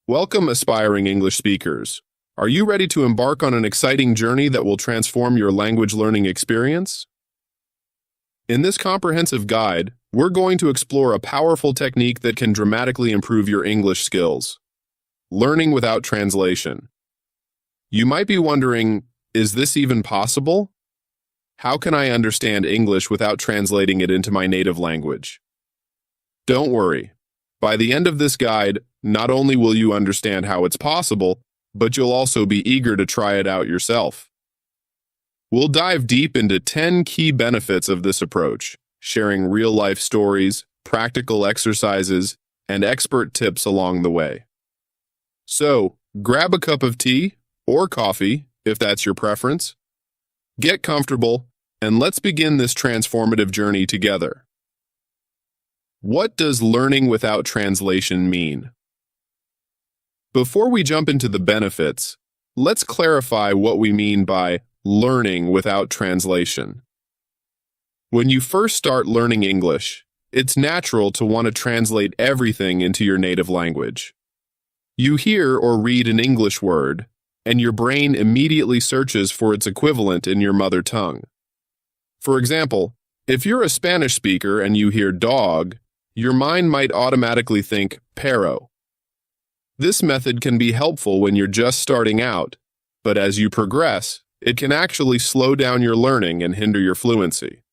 Welcome, aspiring English speakers. Are you ready to embark on an exciting journey that will transform your language learning experience? In this comprehensive guide, we're going to explore a powerful technique that can dramatically improve your English skills. Learning without translation. You might be wondering, is this even possible? How can I understand English without translating it into my native language? Don't worry. By the end of this guide, not only will you understand how it's possible, but you'll also be eager to try it out yourself. We'll dive deep into 10 key benefits of this approach, sharing real-life stories, practical exercises, and expert tips along the way. So, grab a cup of tea or coffee, if that's your preference. Get comfortable, and let's begin this transformative journey together. What does learning without translation mean? Before we jump into the benefits, let's clarify what we mean by learning without translation. When you first start learning English, it's natural to want to translate everything into your native language. You hear or read an English word, and your brain immediately searches for its equivalent in your mother tongue. For example, if you're a Spanish speaker and you hear dog, your mind might automatically think perro. This method can be helpful when you're just starting out, but as you progress, it can actually slow down your learning and hinder your fluency.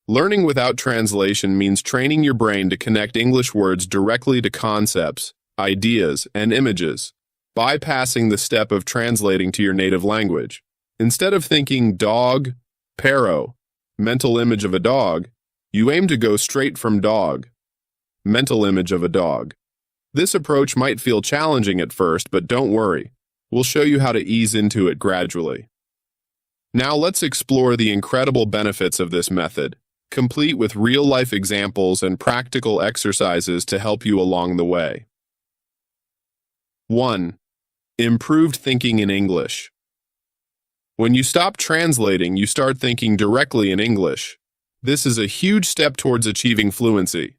Learning without translation means training your brain to connect English words directly to concepts, ideas, and images, bypassing the step of translating to your native language. Instead of thinking dog, perro, mental image of a dog, you aim to go straight from dog, mental image of a dog. This approach might feel challenging at first, but don't worry. We'll show you how to ease into it gradually. Now let's explore the incredible benefits of this method, complete with real-life examples and practical exercises to help you along the way. 1. Improved thinking in English. When you stop translating, you start thinking directly in English. This is a huge step towards achieving fluency.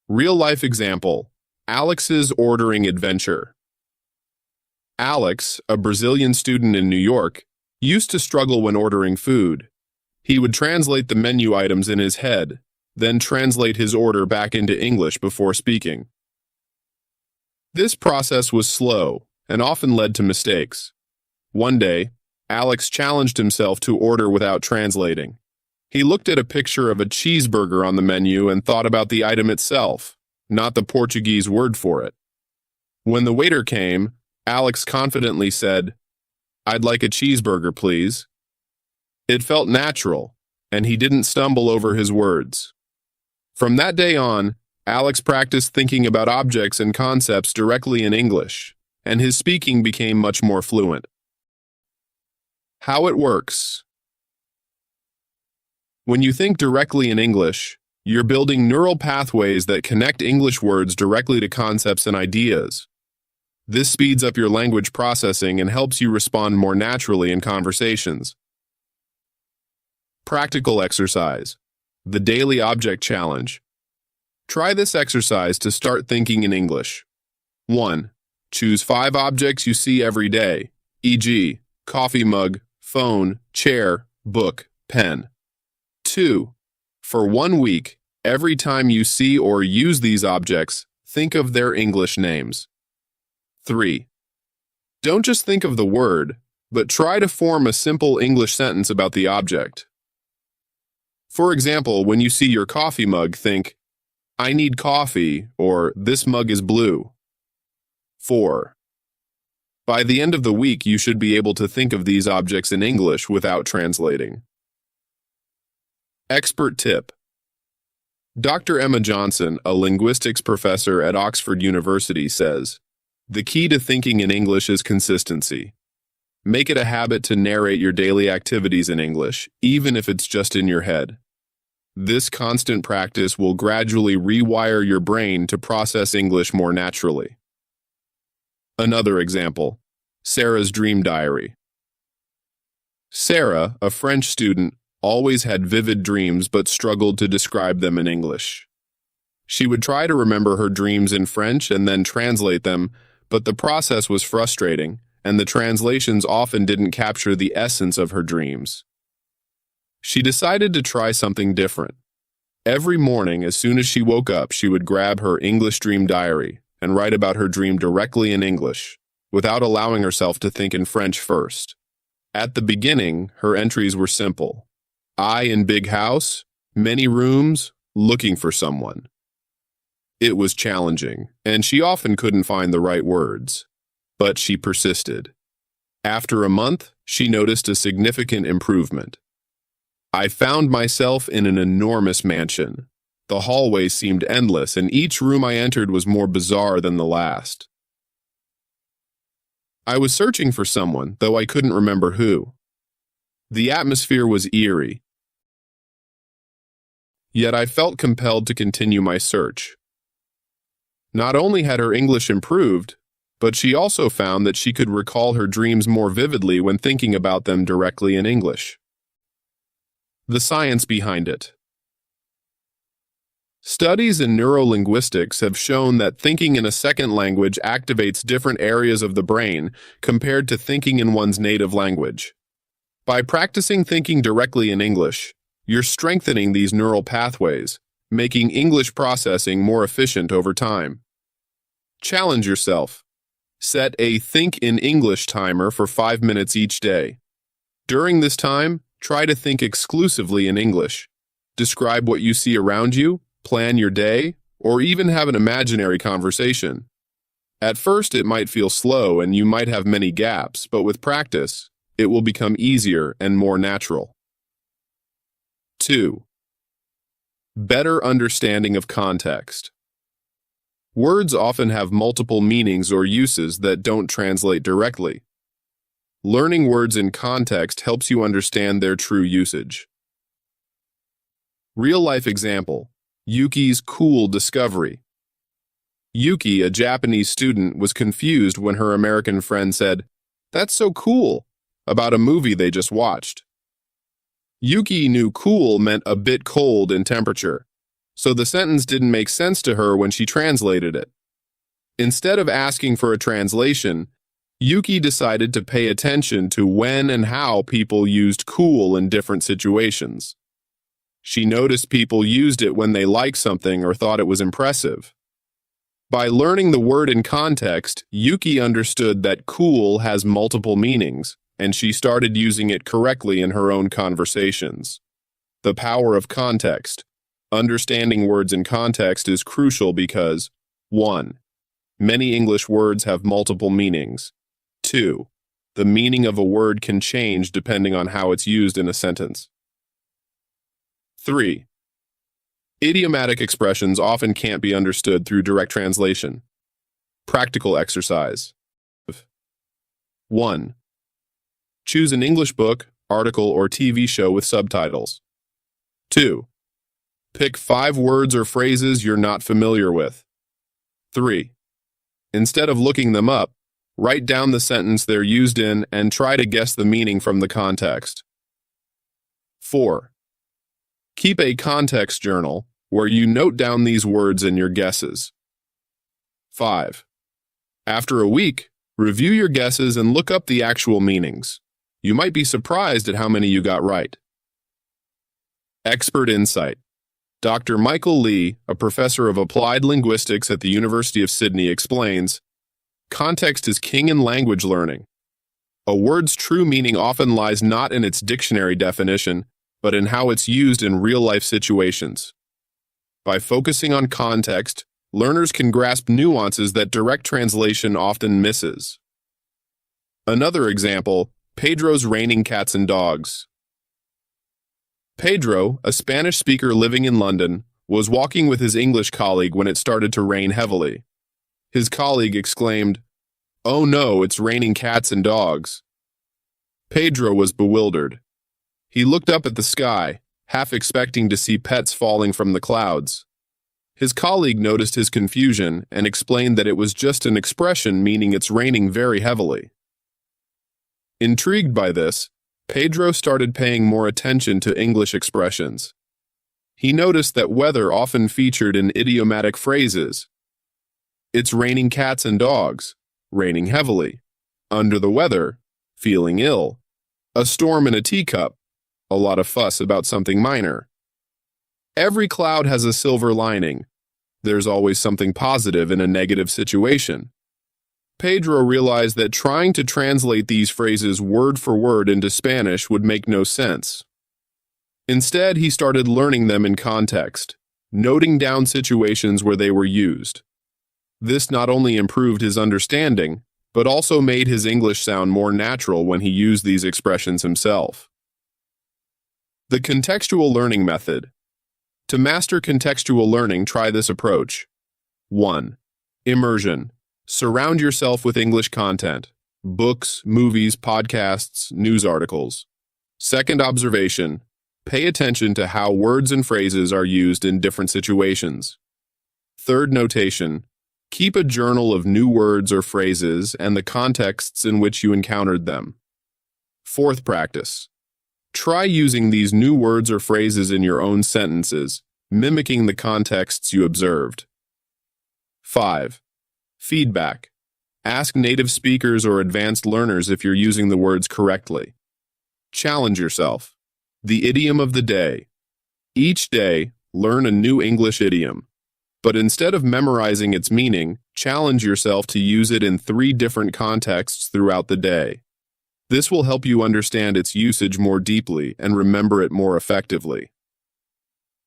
Real-life example, Alex's ordering adventure. Alex, a Brazilian student in New York, used to struggle when ordering food. He would translate the menu items in his head, then translate his order back into English before speaking. This process was slow and often led to mistakes. One day, Alex challenged himself to order without translating. He looked at a picture of a cheeseburger on the menu and thought about the item itself, not the Portuguese word for it. When the waiter came, Alex confidently said, "I'd like a cheeseburger, please." It felt natural, and he didn't stumble over his words. From that day on, Alex practiced thinking about objects and concepts directly in English, and his speaking became much more fluent. How it works. When you think directly in English, you're building neural pathways that connect English words directly to concepts and ideas. This speeds up your language processing and helps you respond more naturally in conversations. Practical exercise. The Daily Object Challenge. Try this exercise to start thinking in English. 1. Choose 5 objects you see every day, e.g., coffee mug, phone, chair, book, pen. 2. For 1 week, every time you see or use these objects, think of their English names. 3. Don't just think of the word, but try to form a simple English sentence about the object. For example, when you see your coffee mug, think, "I need coffee," or "This mug is blue." 4. By the end of the week, you should be able to think of these objects in English without translating. Expert tip. Dr. Emma Johnson, a linguistics professor at Oxford University, says, "The key to thinking in English is consistency. Make it a habit to narrate your daily activities in English, even if it's just in your head. This constant practice will gradually rewire your brain to process English more naturally." Another example, Sarah's dream diary. Sarah, a French student, always had vivid dreams but struggled to describe them in English. She would try to remember her dreams in French and then translate them, but the process was frustrating, and the translations often didn't capture the essence of her dreams. She decided to try something different. Every morning, as soon as she woke up, she would grab her English dream diary and write about her dream directly in English, without allowing herself to think in French first. At the beginning, her entries were simple. I in big house, many rooms, looking for someone. It was challenging, and she often couldn't find the right words. But she persisted. After a month, she noticed a significant improvement. I found myself in an enormous mansion. The hallways seemed endless, and each room I entered was more bizarre than the last. I was searching for someone, though I couldn't remember who. The atmosphere was eerie. Yet I felt compelled to continue my search. Not only had her English improved, but she also found that she could recall her dreams more vividly when thinking about them directly in English. The science behind it. Studies in neurolinguistics have shown that thinking in a second language activates different areas of the brain compared to thinking in one's native language. By practicing thinking directly in English, you're strengthening these neural pathways, making English processing more efficient over time. Challenge yourself. Set a Think in English timer for 5 minutes each day. During this time, try to think exclusively in English. Describe what you see around you, plan your day, or even have an imaginary conversation. At first, it might feel slow and you might have many gaps, but with practice, it will become easier and more natural. 2. Better understanding of context. Words often have multiple meanings or uses that don't translate directly. Learning words in context helps you understand their true usage. Real-life example, Yuki's cool discovery. Yuki, a Japanese student, was confused when her American friend said, "That's so cool," about a movie they just watched. Yuki knew cool meant a bit cold in temperature, so the sentence didn't make sense to her when she translated it. Instead of asking for a translation, Yuki decided to pay attention to when and how people used cool in different situations. She noticed people used it when they liked something or thought it was impressive. By learning the word in context, Yuki understood that cool has multiple meanings, and she started using it correctly in her own conversations. The power of context. Understanding words in context is crucial because 1. Many English words have multiple meanings. 2. The meaning of a word can change depending on how it's used in a sentence. 3. Idiomatic expressions often can't be understood through direct translation. Practical exercise. 1. Choose an English book, article, or TV show with subtitles. 2. Pick 5 words or phrases you're not familiar with. 3. Instead of looking them up, write down the sentence they're used in and try to guess the meaning from the context. 4. Keep a context journal where you note down these words and your guesses. 5. After a week, review your guesses and look up the actual meanings. You might be surprised at how many you got right. Expert insight. Dr. Michael Lee, a professor of applied linguistics at the University of Sydney, explains, context is king in language learning. A word's true meaning often lies not in its dictionary definition, but in how it's used in real-life situations. By focusing on context, learners can grasp nuances that direct translation often misses. Another example, Pedro's raining cats and dogs. Pedro, a Spanish speaker living in London, was walking with his English colleague when it started to rain heavily. His colleague exclaimed, "Oh no, it's raining cats and dogs." Pedro was bewildered. He looked up at the sky, half expecting to see pets falling from the clouds. His colleague noticed his confusion and explained that it was just an expression meaning it's raining very heavily. Intrigued by this, Pedro started paying more attention to English expressions. He noticed that weather often featured in idiomatic phrases. It's raining cats and dogs, raining heavily. Under the weather, feeling ill. A storm in a teacup, a lot of fuss about something minor. Every cloud has a silver lining. There's always something positive in a negative situation. Pedro realized that trying to translate these phrases word for word into Spanish would make no sense. Instead, he started learning them in context, noting down situations where they were used. This not only improved his understanding, but also made his English sound more natural when he used these expressions himself. The contextual learning method. To master contextual learning, try this approach. 1. Immersion. Surround yourself with English content, books, movies, podcasts, news articles. 2nd, observation. Pay attention to how words and phrases are used in different situations. 3rd, notation. Keep a journal of new words or phrases and the contexts in which you encountered them. 4th, practice. Try using these new words or phrases in your own sentences, mimicking the contexts you observed. 5. Feedback. Ask native speakers or advanced learners if you're using the words correctly. Challenge yourself. The idiom of the day. Each day, learn a new English idiom. But instead of memorizing its meaning, challenge yourself to use it in 3 different contexts throughout the day. This will help you understand its usage more deeply and remember it more effectively.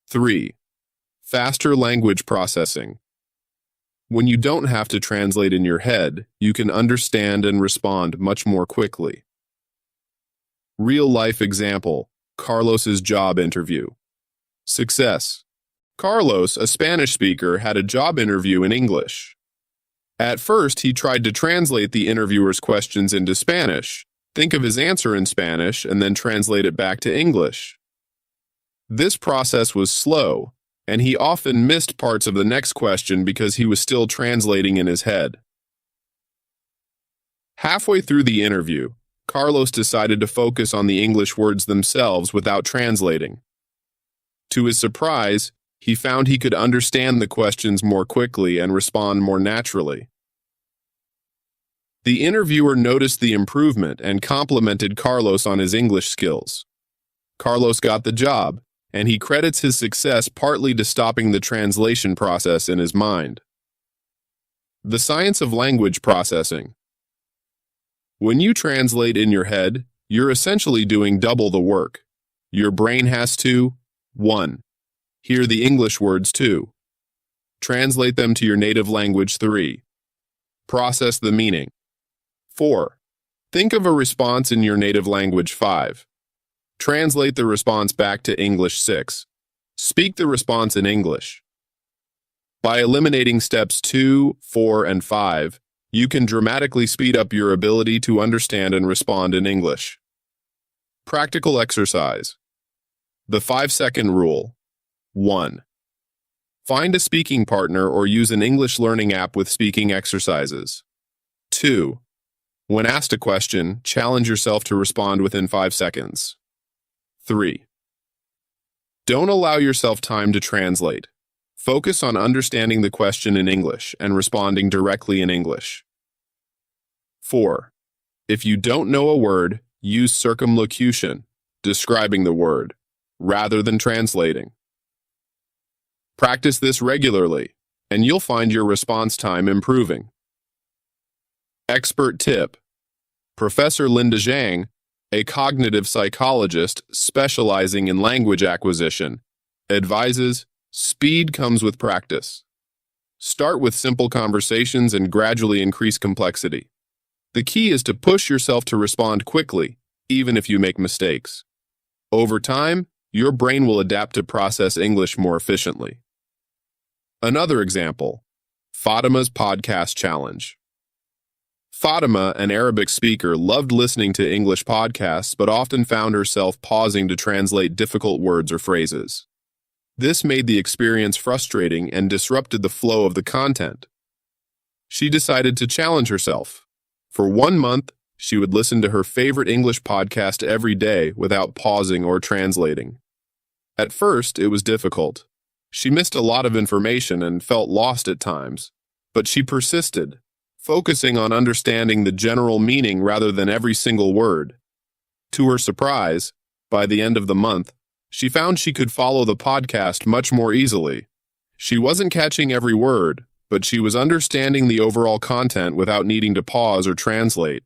3. Faster language processing. When you don't have to translate in your head, you can understand and respond much more quickly. Real-life example. Carlos's job interview. Success. Carlos, a Spanish speaker, had a job interview in English. At first, he tried to translate the interviewer's questions into Spanish, think of his answer in Spanish, and then translate it back to English. This process was slow, and he often missed parts of the next question because he was still translating in his head. Halfway through the interview, Carlos decided to focus on the English words themselves without translating. To his surprise, he found he could understand the questions more quickly and respond more naturally. The interviewer noticed the improvement and complimented Carlos on his English skills. Carlos got the job, and he credits his success partly to stopping the translation process in his mind. The science of language processing. When you translate in your head, you're essentially doing double the work. Your brain has to 1. Hear the English words 2. Translate them to your native language 3. Process the meaning 4. Think of a response in your native language 5. Translate the response back to English 6. Speak the response in English. By eliminating steps 2, 4, and 5, you can dramatically speed up your ability to understand and respond in English. Practical exercise. The 5-second rule. 1. Find a speaking partner or use an English learning app with speaking exercises. 2. When asked a question, challenge yourself to respond within 5 seconds. 3. Don't allow yourself time to translate. Focus on understanding the question in English and responding directly in English. 4. If you don't know a word, use circumlocution, describing the word, rather than translating. Practice this regularly, and you'll find your response time improving. Expert tip. Professor Linda Zhang, a cognitive psychologist specializing in language acquisition, advises, speed comes with practice. Start with simple conversations and gradually increase complexity. The key is to push yourself to respond quickly, even if you make mistakes. Over time, your brain will adapt to process English more efficiently. Another example, Fatima's podcast challenge. Fatima, an Arabic speaker, loved listening to English podcasts but often found herself pausing to translate difficult words or phrases. This made the experience frustrating and disrupted the flow of the content. She decided to challenge herself. For 1 month, she would listen to her favorite English podcast every day without pausing or translating. At first, it was difficult. She missed a lot of information and felt lost at times, but she persisted, focusing on understanding the general meaning rather than every single word. To her surprise, by the end of the month, she found she could follow the podcast much more easily. She wasn't catching every word, but she was understanding the overall content without needing to pause or translate.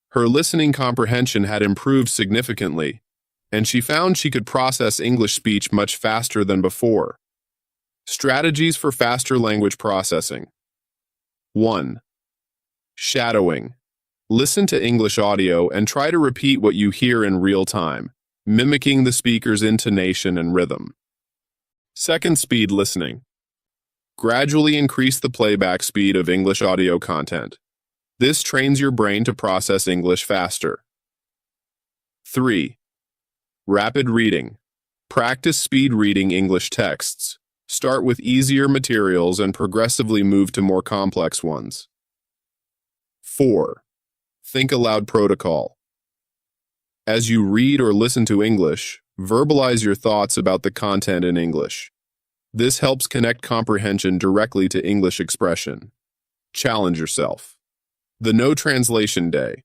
Her listening comprehension had improved significantly, and she found she could process English speech much faster than before. Strategies for faster language processing. 1. Shadowing. Listen to English audio and try to repeat what you hear in real time, mimicking the speaker's intonation and rhythm. 2. Speed listening. Gradually increase the playback speed of English audio content. This trains your brain to process English faster. 3. Rapid reading. Practice speed reading English texts. Start with easier materials and progressively move to more complex ones. 4. Think aloud protocol. As you read or listen to English, verbalize your thoughts about the content in English. This helps connect comprehension directly to English expression. Challenge yourself. The No Translation Day.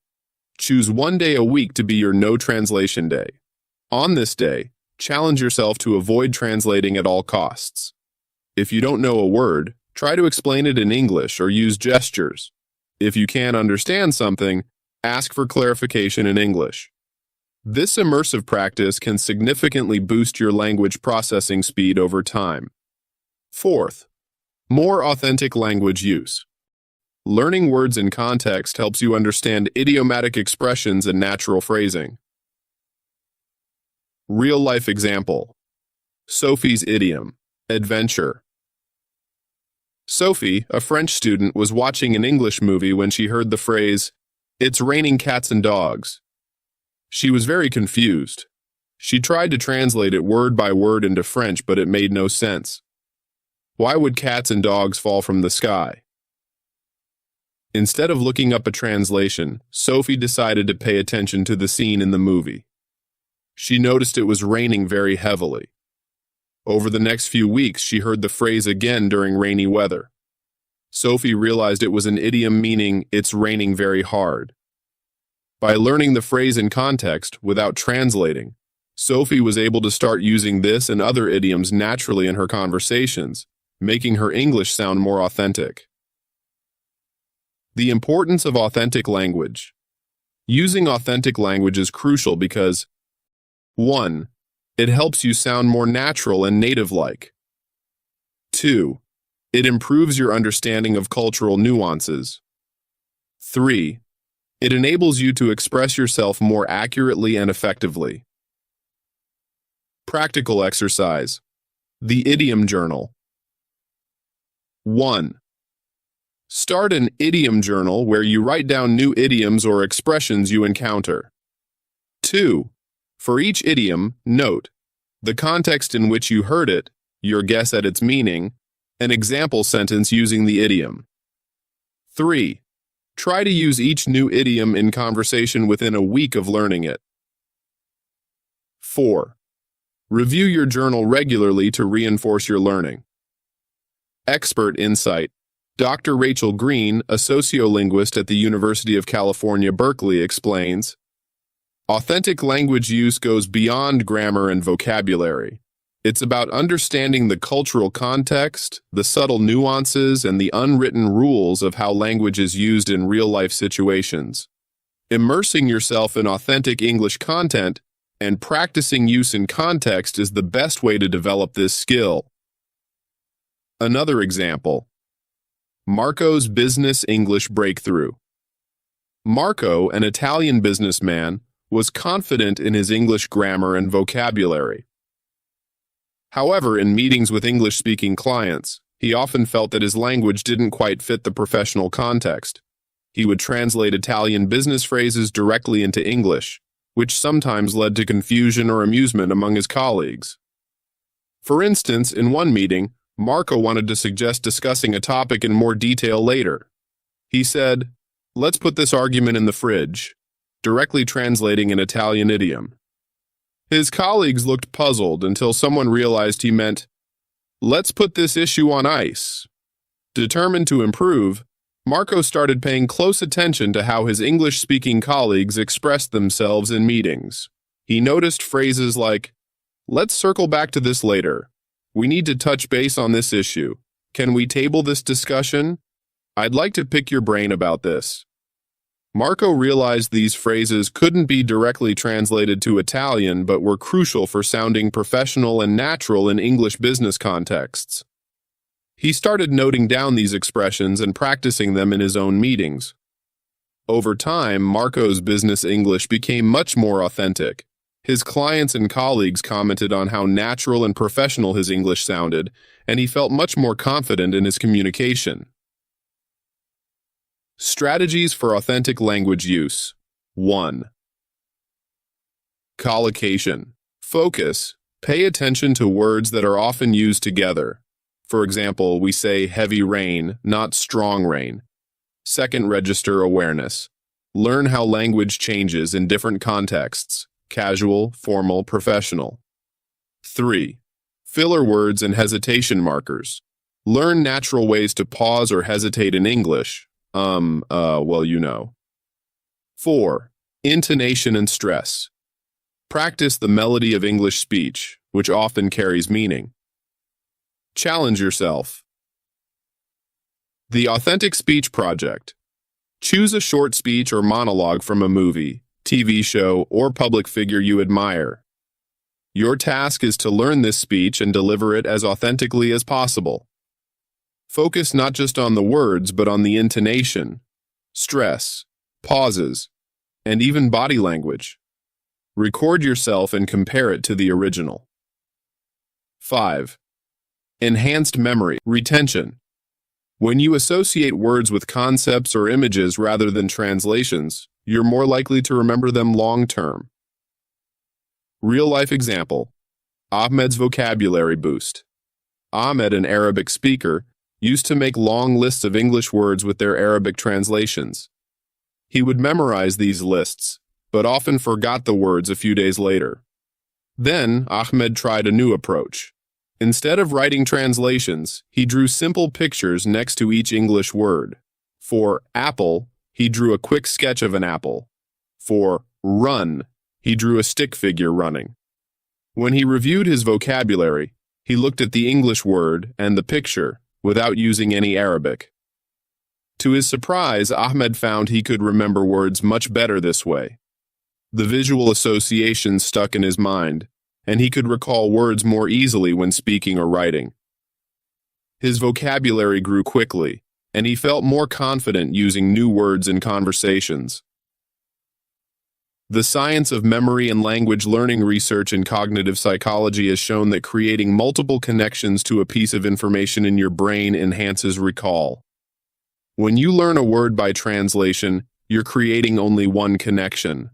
Choose one day a week to be your No Translation Day. On this day, challenge yourself to avoid translating at all costs. If you don't know a word, try to explain it in English or use gestures. If you can't understand something, ask for clarification in English. This immersive practice can significantly boost your language processing speed over time. 4th, more authentic language use. Learning words in context helps you understand idiomatic expressions and natural phrasing. Real-life example. Sophie's idiom, adventure. Sophie, a French student, was watching an English movie when she heard the phrase, "It's raining cats and dogs." She was very confused. She tried to translate it word by word into French, but it made no sense. Why would cats and dogs fall from the sky? Instead of looking up a translation, Sophie decided to pay attention to the scene in the movie. She noticed it was raining very heavily. Over the next few weeks, she heard the phrase again during rainy weather. Sophie realized it was an idiom meaning, "It's raining very hard." By learning the phrase in context, without translating, Sophie was able to start using this and other idioms naturally in her conversations, making her English sound more authentic. The importance of authentic language. Using authentic language is crucial because 1. It helps you sound more natural and native-like. 2. It improves your understanding of cultural nuances. 3. It enables you to express yourself more accurately and effectively. Practical exercise. The Idiom Journal. 1. Start an idiom journal where you write down new idioms or expressions you encounter. 2. For each idiom, note the context in which you heard it, your guess at its meaning, an example sentence using the idiom. 3. Try to use each new idiom in conversation within a week of learning it. 4. Review your journal regularly to reinforce your learning. Expert insight. Dr. Rachel Green, a sociolinguist at the University of California, Berkeley, explains, authentic language use goes beyond grammar and vocabulary. It's about understanding the cultural context, the subtle nuances, and the unwritten rules of how language is used in real-life situations. Immersing yourself in authentic English content and practicing use in context is the best way to develop this skill. Another example. Marco's business English breakthrough. Marco, an Italian businessman, was confident in his English grammar and vocabulary. However, in meetings with English-speaking clients, he often felt that his language didn't quite fit the professional context. He would translate Italian business phrases directly into English, which sometimes led to confusion or amusement among his colleagues. For instance, in one meeting, Marco wanted to suggest discussing a topic in more detail later. He said, "Let's put this argument in the fridge," directly translating an Italian idiom. His colleagues looked puzzled until someone realized he meant, "Let's put this issue on ice." Determined to improve, Marco started paying close attention to how his English-speaking colleagues expressed themselves in meetings. He noticed phrases like, "Let's circle back to this later. We need to touch base on this issue. Can we table this discussion? I'd like to pick your brain about this." Marco realized these phrases couldn't be directly translated to Italian but were crucial for sounding professional and natural in English business contexts. He started noting down these expressions and practicing them in his own meetings. Over time, Marco's business English became much more authentic. His clients and colleagues commented on how natural and professional his English sounded, and he felt much more confident in his communication. Strategies for authentic language use. 1. Collocation. Focus. Pay attention to words that are often used together. For example, we say heavy rain, not strong rain. Second, register awareness. Learn how language changes in different contexts: casual, formal, professional. 3. Filler words and hesitation markers. Learn natural ways to pause or hesitate in English. 4. Intonation and stress. Practice the melody of English speech, which often carries meaning. Challenge yourself. The Authentic Speech Project. Choose a short speech or monologue from a movie, TV show, or public figure you admire. Your task is to learn this speech and deliver it as authentically as possible. Focus not just on the words, but on the intonation, stress, pauses, and even body language. Record yourself and compare it to the original. 5. Enhanced memory, retention. When you associate words with concepts or images rather than translations, you're more likely to remember them long-term. Real-life example. Ahmed's vocabulary boost. Ahmed, an Arabic speaker, used to make long lists of English words with their Arabic translations. He would memorize these lists, but often forgot the words a few days later. Then, Ahmed tried a new approach. Instead of writing translations, he drew simple pictures next to each English word. For apple, he drew a quick sketch of an apple. For run, he drew a stick figure running. When he reviewed his vocabulary, he looked at the English word and the picture, without using any Arabic. To his surprise, Ahmed found he could remember words much better this way. The visual associations stuck in his mind, and he could recall words more easily when speaking or writing. His vocabulary grew quickly, and he felt more confident using new words in conversations. The science of memory and language learning research in cognitive psychology has shown that creating multiple connections to a piece of information in your brain enhances recall. When you learn a word by translation, you're creating only one connection.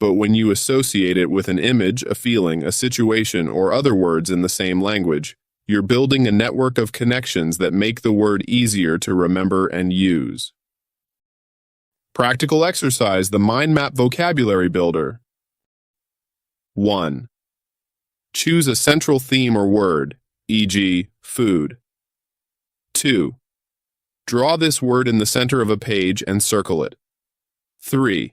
But when you associate it with an image, a feeling, a situation, or other words in the same language, you're building a network of connections that make the word easier to remember and use. Practical exercise, the Mind Map Vocabulary Builder. 1. Choose a central theme or word, e.g., food. 2. Draw this word in the center of a page and circle it. 3.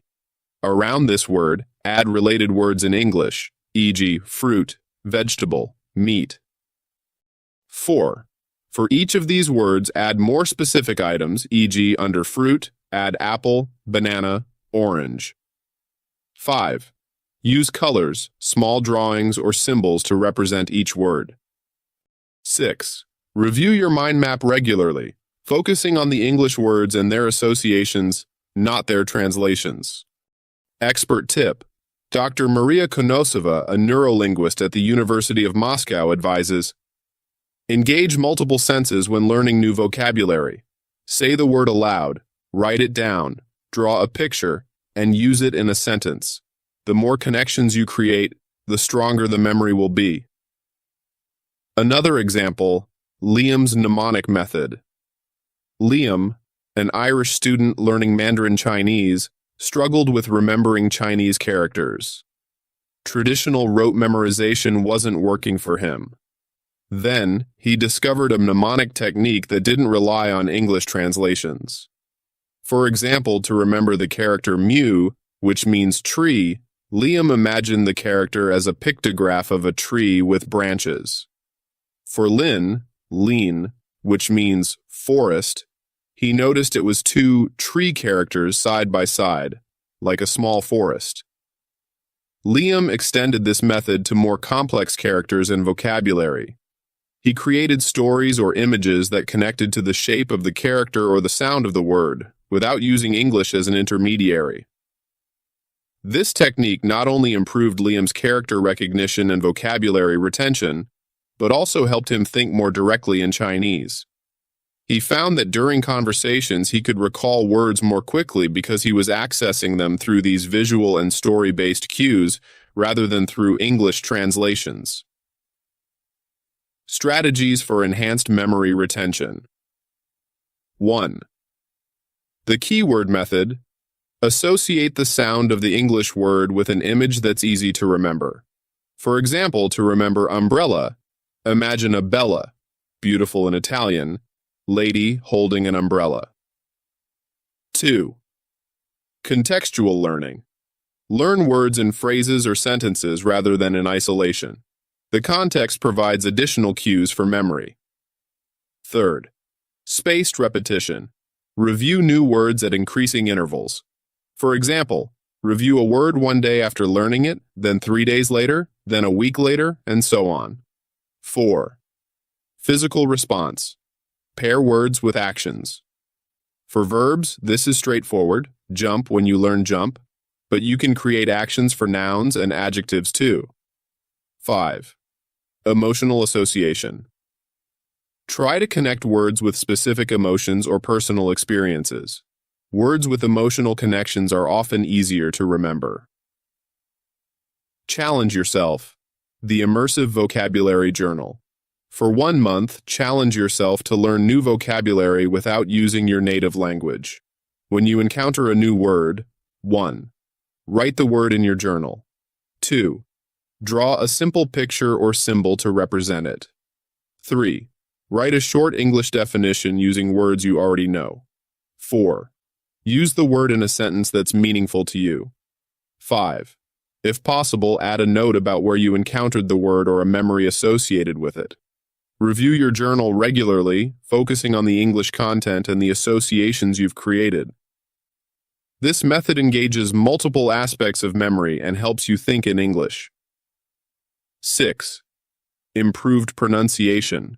Around this word, add related words in English, e.g., fruit, vegetable, meat. 4. For each of these words, add more specific items, e.g., under fruit, add apple, banana, orange. 5. Use colors, small drawings, or symbols to represent each word. 6. Review your mind map regularly, focusing on the English words and their associations, not their translations. Expert tip. Dr. Maria Konosova, a neurolinguist at the University of Moscow, advises, engage multiple senses when learning new vocabulary. Say the word aloud, write it down, draw a picture, and use it in a sentence. The more connections you create, the stronger the memory will be. Another example, Liam's mnemonic method. Liam, an Irish student learning Mandarin Chinese, struggled with remembering Chinese characters. Traditional rote memorization wasn't working for him. Then, he discovered a mnemonic technique that didn't rely on English translations. For example, to remember the character mu, which means tree, Liam imagined the character as a pictograph of a tree with branches. For lean, which means forest, he noticed it was two tree characters side by side, like a small forest. Liam extended this method to more complex characters and vocabulary. He created stories or images that connected to the shape of the character or the sound of the word, without using English as an intermediary. This technique not only improved Liam's character recognition and vocabulary retention, but also helped him think more directly in Chinese. He found that during conversations he could recall words more quickly because he was accessing them through these visual and story-based cues rather than through English translations. Strategies for enhanced memory retention. 1. The keyword method. Associate the sound of the English word with an image that's easy to remember. For example, to remember umbrella, imagine a bella, beautiful in Italian, lady holding an umbrella. 2. Contextual learning. Learn words in phrases or sentences rather than in isolation. The context provides additional cues for memory. 3. Spaced repetition. Review new words at increasing intervals. For example, review a word one day after learning it, then 3 days later, then a week later, and so on. 4. Physical response. Pair words with actions. For verbs, this is straightforward, jump when you learn jump, but you can create actions for nouns and adjectives too. 5. Emotional association. Try to connect words with specific emotions or personal experiences. Words with emotional connections are often easier to remember. Challenge yourself. The Immersive Vocabulary Journal. For 1 month, challenge yourself to learn new vocabulary without using your native language. When you encounter a new word, 1. Write the word in your journal. 2. Draw a simple picture or symbol to represent it. 3. Write a short English definition using words you already know. 4. Use the word in a sentence that's meaningful to you. 5. If possible, add a note about where you encountered the word or a memory associated with it. Review your journal regularly, focusing on the English content and the associations you've created. This method engages multiple aspects of memory and helps you think in English. 6. Improved pronunciation.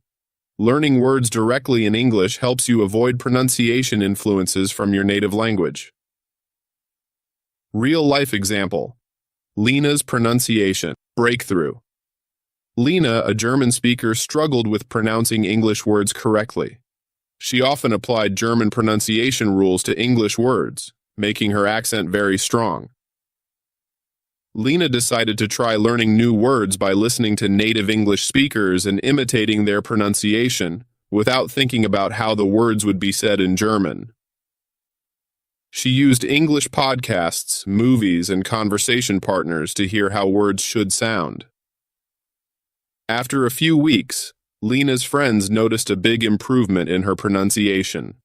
Learning words directly in English helps you avoid pronunciation influences from your native language. Real-life example. Lena's pronunciation breakthrough. Lena, a German speaker, struggled with pronouncing English words correctly. She often applied German pronunciation rules to English words, making her accent very strong. Lena decided to try learning new words by listening to native English speakers and imitating their pronunciation, without thinking about how the words would be said in German. She used English podcasts, movies, and conversation partners to hear how words should sound. After a few weeks, Lena's friends noticed a big improvement in her pronunciation.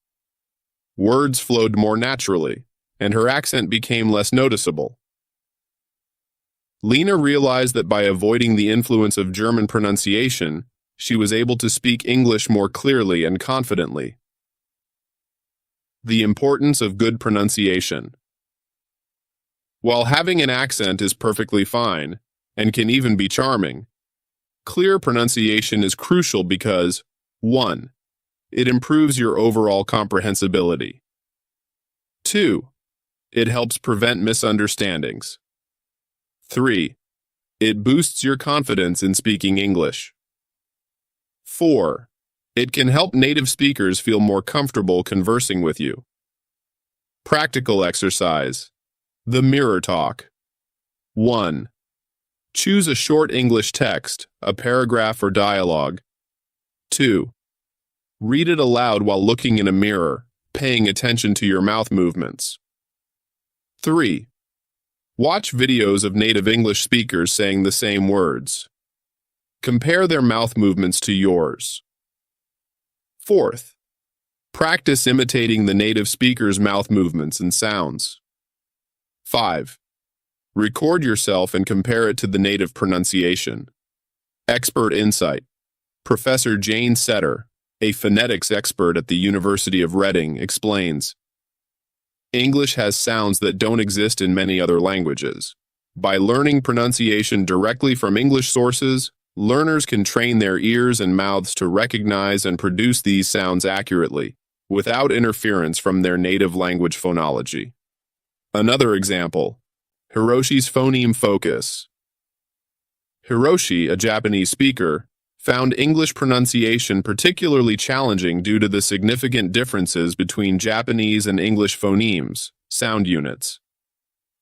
Words flowed more naturally, and her accent became less noticeable. Lena realized that by avoiding the influence of German pronunciation, she was able to speak English more clearly and confidently. The importance of good pronunciation. While having an accent is perfectly fine, and can even be charming, clear pronunciation is crucial because, 1. It improves your overall comprehensibility. 2. It helps prevent misunderstandings. 3. It boosts your confidence in speaking English. 4. It can help native speakers feel more comfortable conversing with you. Practical exercise. The mirror talk. 1. Choose a short English text, a paragraph or dialogue. 2. Read it aloud while looking in a mirror, paying attention to your mouth movements. 3. Watch videos of native English speakers saying the same words. Compare their mouth movements to yours. Fourth, practice imitating the native speaker's mouth movements and sounds. 5. Record yourself and compare it to the native pronunciation. Expert insight. Professor Jane Setter, a phonetics expert at the University of Reading, explains, English has sounds that don't exist in many other languages. By learning pronunciation directly from English sources, learners can train their ears and mouths to recognize and produce these sounds accurately, without interference from their native language phonology. Another example, Hiroshi's phoneme focus. Hiroshi, a Japanese speaker, found English pronunciation particularly challenging due to the significant differences between Japanese and English phonemes, sound units.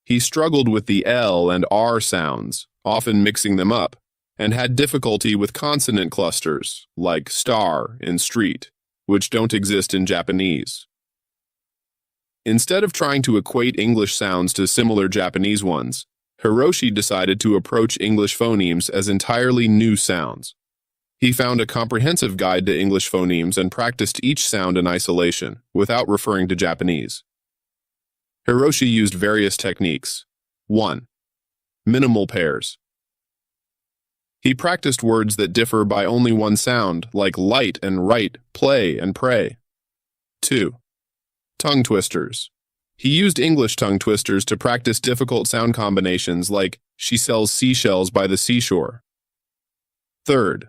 He struggled with the L and R sounds, often mixing them up, and had difficulty with consonant clusters, like star in street, which don't exist in Japanese. Instead of trying to equate English sounds to similar Japanese ones, Hiroshi decided to approach English phonemes as entirely new sounds. He found a comprehensive guide to English phonemes and practiced each sound in isolation, without referring to Japanese. Hiroshi used various techniques. 1. Minimal pairs. He practiced words that differ by only one sound, like light and right, play and pray. 2. Tongue twisters. He used English tongue twisters to practice difficult sound combinations like, she sells seashells by the seashore. 3.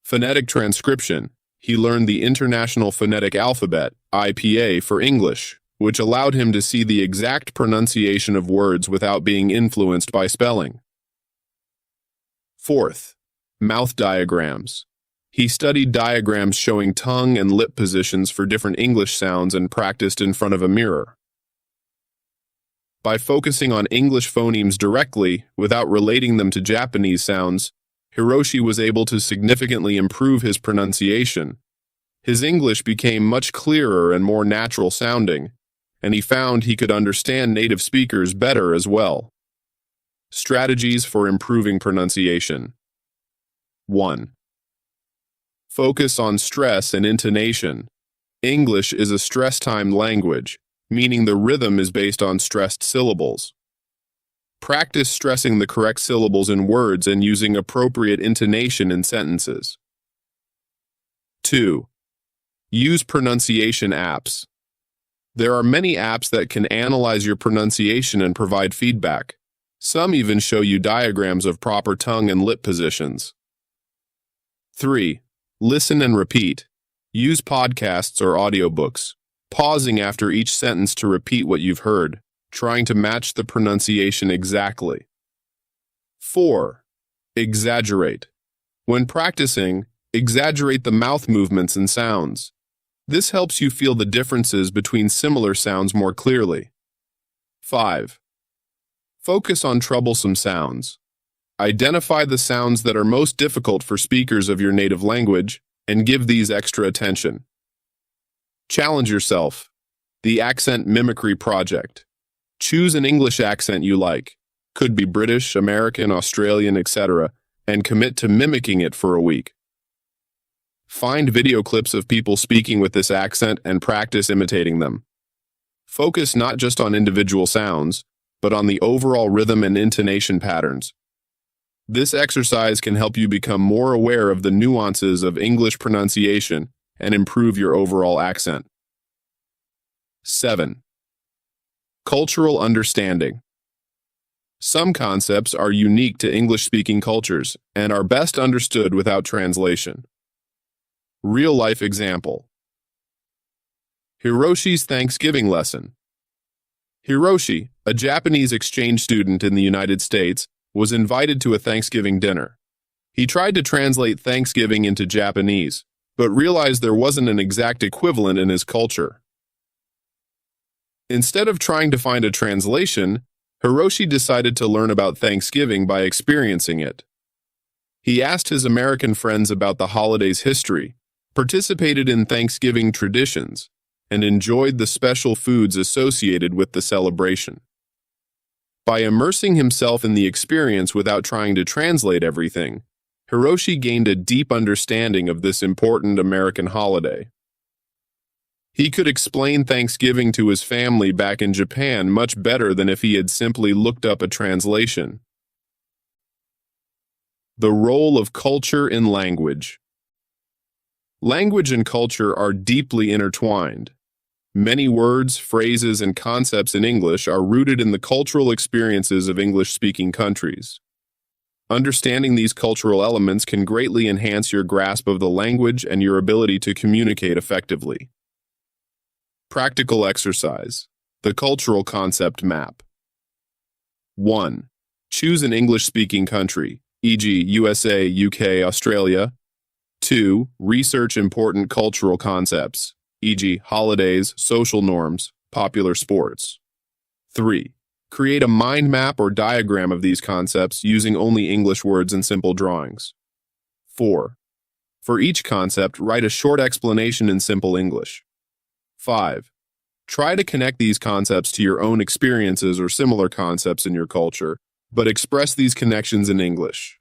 Phonetic transcription. He learned the International Phonetic Alphabet, IPA, for English, which allowed him to see the exact pronunciation of words without being influenced by spelling. 4. Mouth diagrams. He studied diagrams showing tongue and lip positions for different English sounds and practiced in front of a mirror. By focusing on English phonemes directly, without relating them to Japanese sounds, Hiroshi was able to significantly improve his pronunciation. His English became much clearer and more natural sounding, and he found he could understand native speakers better as well. Strategies for improving pronunciation. 1. Focus on stress and intonation. English is a stress-timed language, meaning the rhythm is based on stressed syllables. Practice stressing the correct syllables in words and using appropriate intonation in sentences. 2. Use pronunciation apps. There are many apps that can analyze your pronunciation and provide feedback. Some even show you diagrams of proper tongue and lip positions. 3. Listen and repeat. Use podcasts or audiobooks, pausing after each sentence to repeat what you've heard, trying to match the pronunciation exactly. 4. Exaggerate. When practicing, exaggerate the mouth movements and sounds. This helps you feel the differences between similar sounds more clearly. 5. Focus on troublesome sounds. Identify the sounds that are most difficult for speakers of your native language and give these extra attention. Challenge yourself. The Accent Mimicry Project. Choose an English accent you like, could be British, American, Australian, etc., and commit to mimicking it for a week. Find video clips of people speaking with this accent and practice imitating them. Focus not just on individual sounds, but on the overall rhythm and intonation patterns. This exercise can help you become more aware of the nuances of English pronunciation and improve your overall accent. 7. Cultural understanding. Some concepts are unique to English-speaking cultures and are best understood without translation. Real-life example. Hiroshi's Thanksgiving lesson. Hiroshi, a Japanese exchange student in the United States, was invited to a Thanksgiving dinner. He tried to translate Thanksgiving into Japanese, but realized there wasn't an exact equivalent in his culture. Instead of trying to find a translation, Hiroshi decided to learn about Thanksgiving by experiencing it. He asked his American friends about the holiday's history, participated in Thanksgiving traditions, and enjoyed the special foods associated with the celebration. By immersing himself in the experience without trying to translate everything, Hiroshi gained a deep understanding of this important American holiday. He could explain Thanksgiving to his family back in Japan much better than if he had simply looked up a translation. The role of culture in language. Language and culture are deeply intertwined. Many words, phrases, and concepts in English are rooted in the cultural experiences of English-speaking countries. Understanding these cultural elements can greatly enhance your grasp of the language and your ability to communicate effectively. Practical exercise. The cultural concept map. 1. Choose an English-speaking country, e.g. USA, UK, Australia. 2. Research important cultural concepts, e.g. holidays, social norms, popular sports. 3. Create a mind map or diagram of these concepts using only English words and simple drawings. 4. For each concept, write a short explanation in simple English. 5. Try to connect these concepts to your own experiences or similar concepts in your culture, but express these connections in English.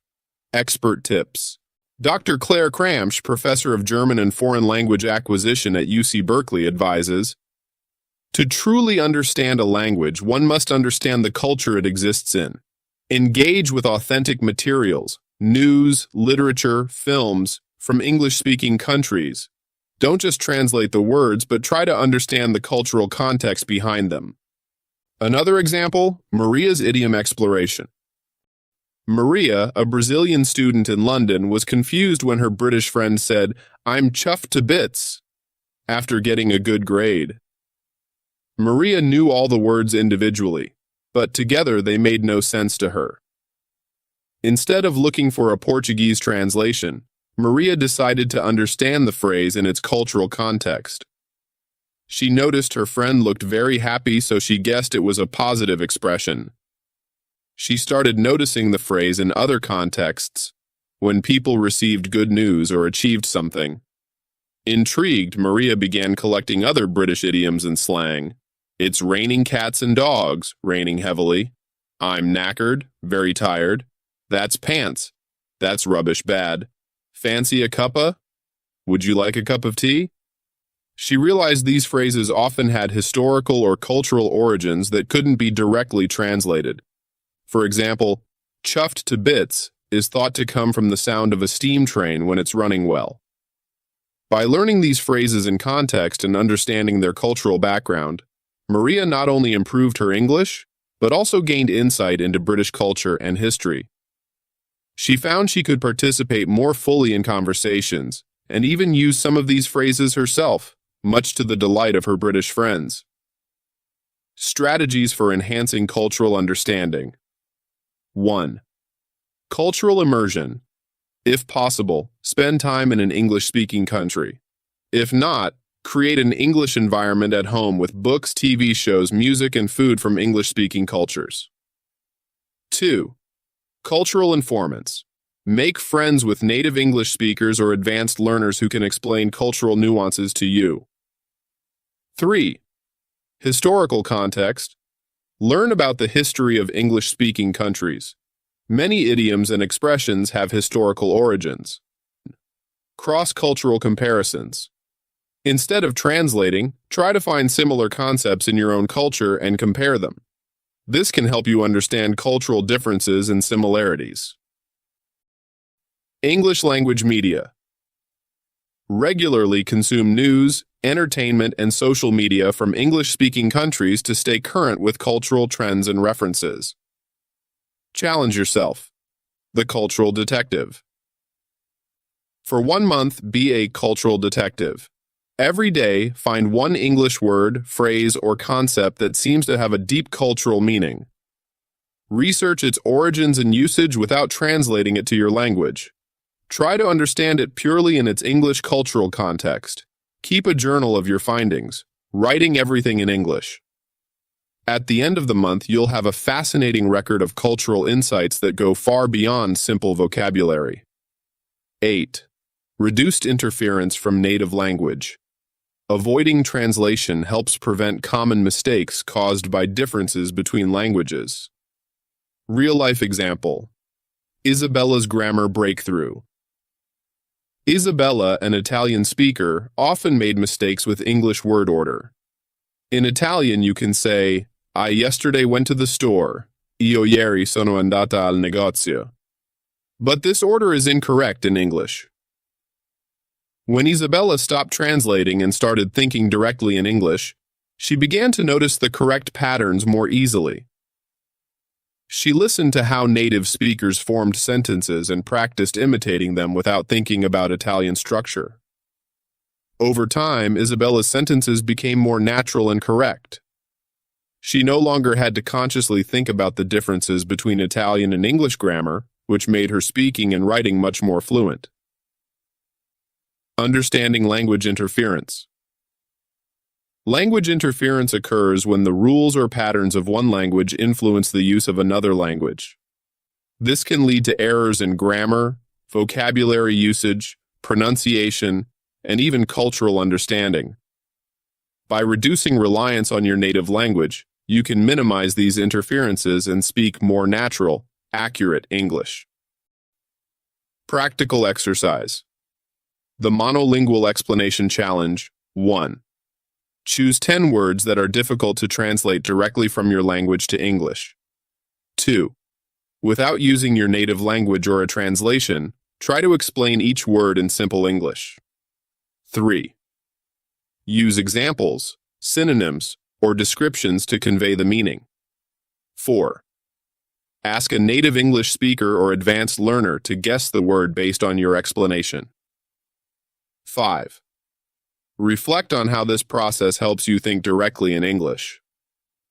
Expert tips. Dr. Claire Kramsch, professor of German and foreign language acquisition at UC Berkeley, advises, to truly understand a language, one must understand the culture it exists in. Engage with authentic materials, news, literature, films from English-speaking countries. Don't just translate the words, but try to understand the cultural context behind them. Another example, Maria's idiom exploration. Maria, a Brazilian student in London, was confused when her British friend said, "I'm chuffed to bits," after getting a good grade. Maria knew all the words individually, but together they made no sense to her. Instead of looking for a Portuguese translation, Maria decided to understand the phrase in its cultural context. She noticed her friend looked very happy, so she guessed it was a positive expression. She started noticing the phrase in other contexts, when people received good news or achieved something. Intrigued, Maria began collecting other British idioms and slang. It's raining cats and dogs, raining heavily. I'm knackered, very tired. That's pants. That's rubbish bad. Fancy a cuppa? Would you like a cup of tea? She realized these phrases often had historical or cultural origins that couldn't be directly translated. For example, chuffed to bits is thought to come from the sound of a steam train when it's running well. By learning these phrases in context and understanding their cultural background, Maria not only improved her English, but also gained insight into British culture and history. She found she could participate more fully in conversations, and even use some of these phrases herself, much to the delight of her British friends. Strategies for enhancing cultural understanding. 1. Cultural immersion. If possible, spend time in an English-speaking country. If not, create an English environment at home with books, TV shows, music, and food from English-speaking cultures. 2. Cultural informants. Make friends with native English speakers or advanced learners who can explain cultural nuances to you. 3. Historical context. Learn about the history of English-speaking countries. Many idioms and expressions have historical origins. Cross-cultural comparisons. Instead of translating, try to find similar concepts in your own culture and compare them. This can help you understand cultural differences and similarities. English language media. Regularly consume news, entertainment, and social media from English-speaking countries to stay current with cultural trends and references. Challenge yourself. The cultural detective. For 1 month, be a cultural detective. Every day, find one English word, phrase, or concept that seems to have a deep cultural meaning. Research its origins and usage without translating it to your language. Try to understand it purely in its English cultural context. Keep a journal of your findings, writing everything in English. At the end of the month, you'll have a fascinating record of cultural insights that go far beyond simple vocabulary. 8. Reduced interference from native language. Avoiding translation helps prevent common mistakes caused by differences between languages. Real-life example. Isabella's grammar breakthrough. Isabella, an Italian speaker, often made mistakes with English word order. In Italian, you can say, I yesterday went to the store. Io ieri sono andata al negozio. But this order is incorrect in English. When Isabella stopped translating and started thinking directly in English, she began to notice the correct patterns more easily. She listened to how native speakers formed sentences and practiced imitating them without thinking about Italian structure. Over time, Isabella's sentences became more natural and correct. She no longer had to consciously think about the differences between Italian and English grammar, which made her speaking and writing much more fluent. Understanding language interference. Language interference occurs when the rules or patterns of one language influence the use of another language. This can lead to errors in grammar, vocabulary usage, pronunciation, and even cultural understanding. By reducing reliance on your native language, you can minimize these interferences and speak more natural, accurate English. Practical exercise. The Monolingual Explanation Challenge 1. Choose 10 words that are difficult to translate directly from your language to English. 2. Without using your native language or a translation, try to explain each word in simple English. 3. Use examples, synonyms, or descriptions to convey the meaning. 4. Ask a native English speaker or advanced learner to guess the word based on your explanation. 5. Reflect on how this process helps you think directly in English.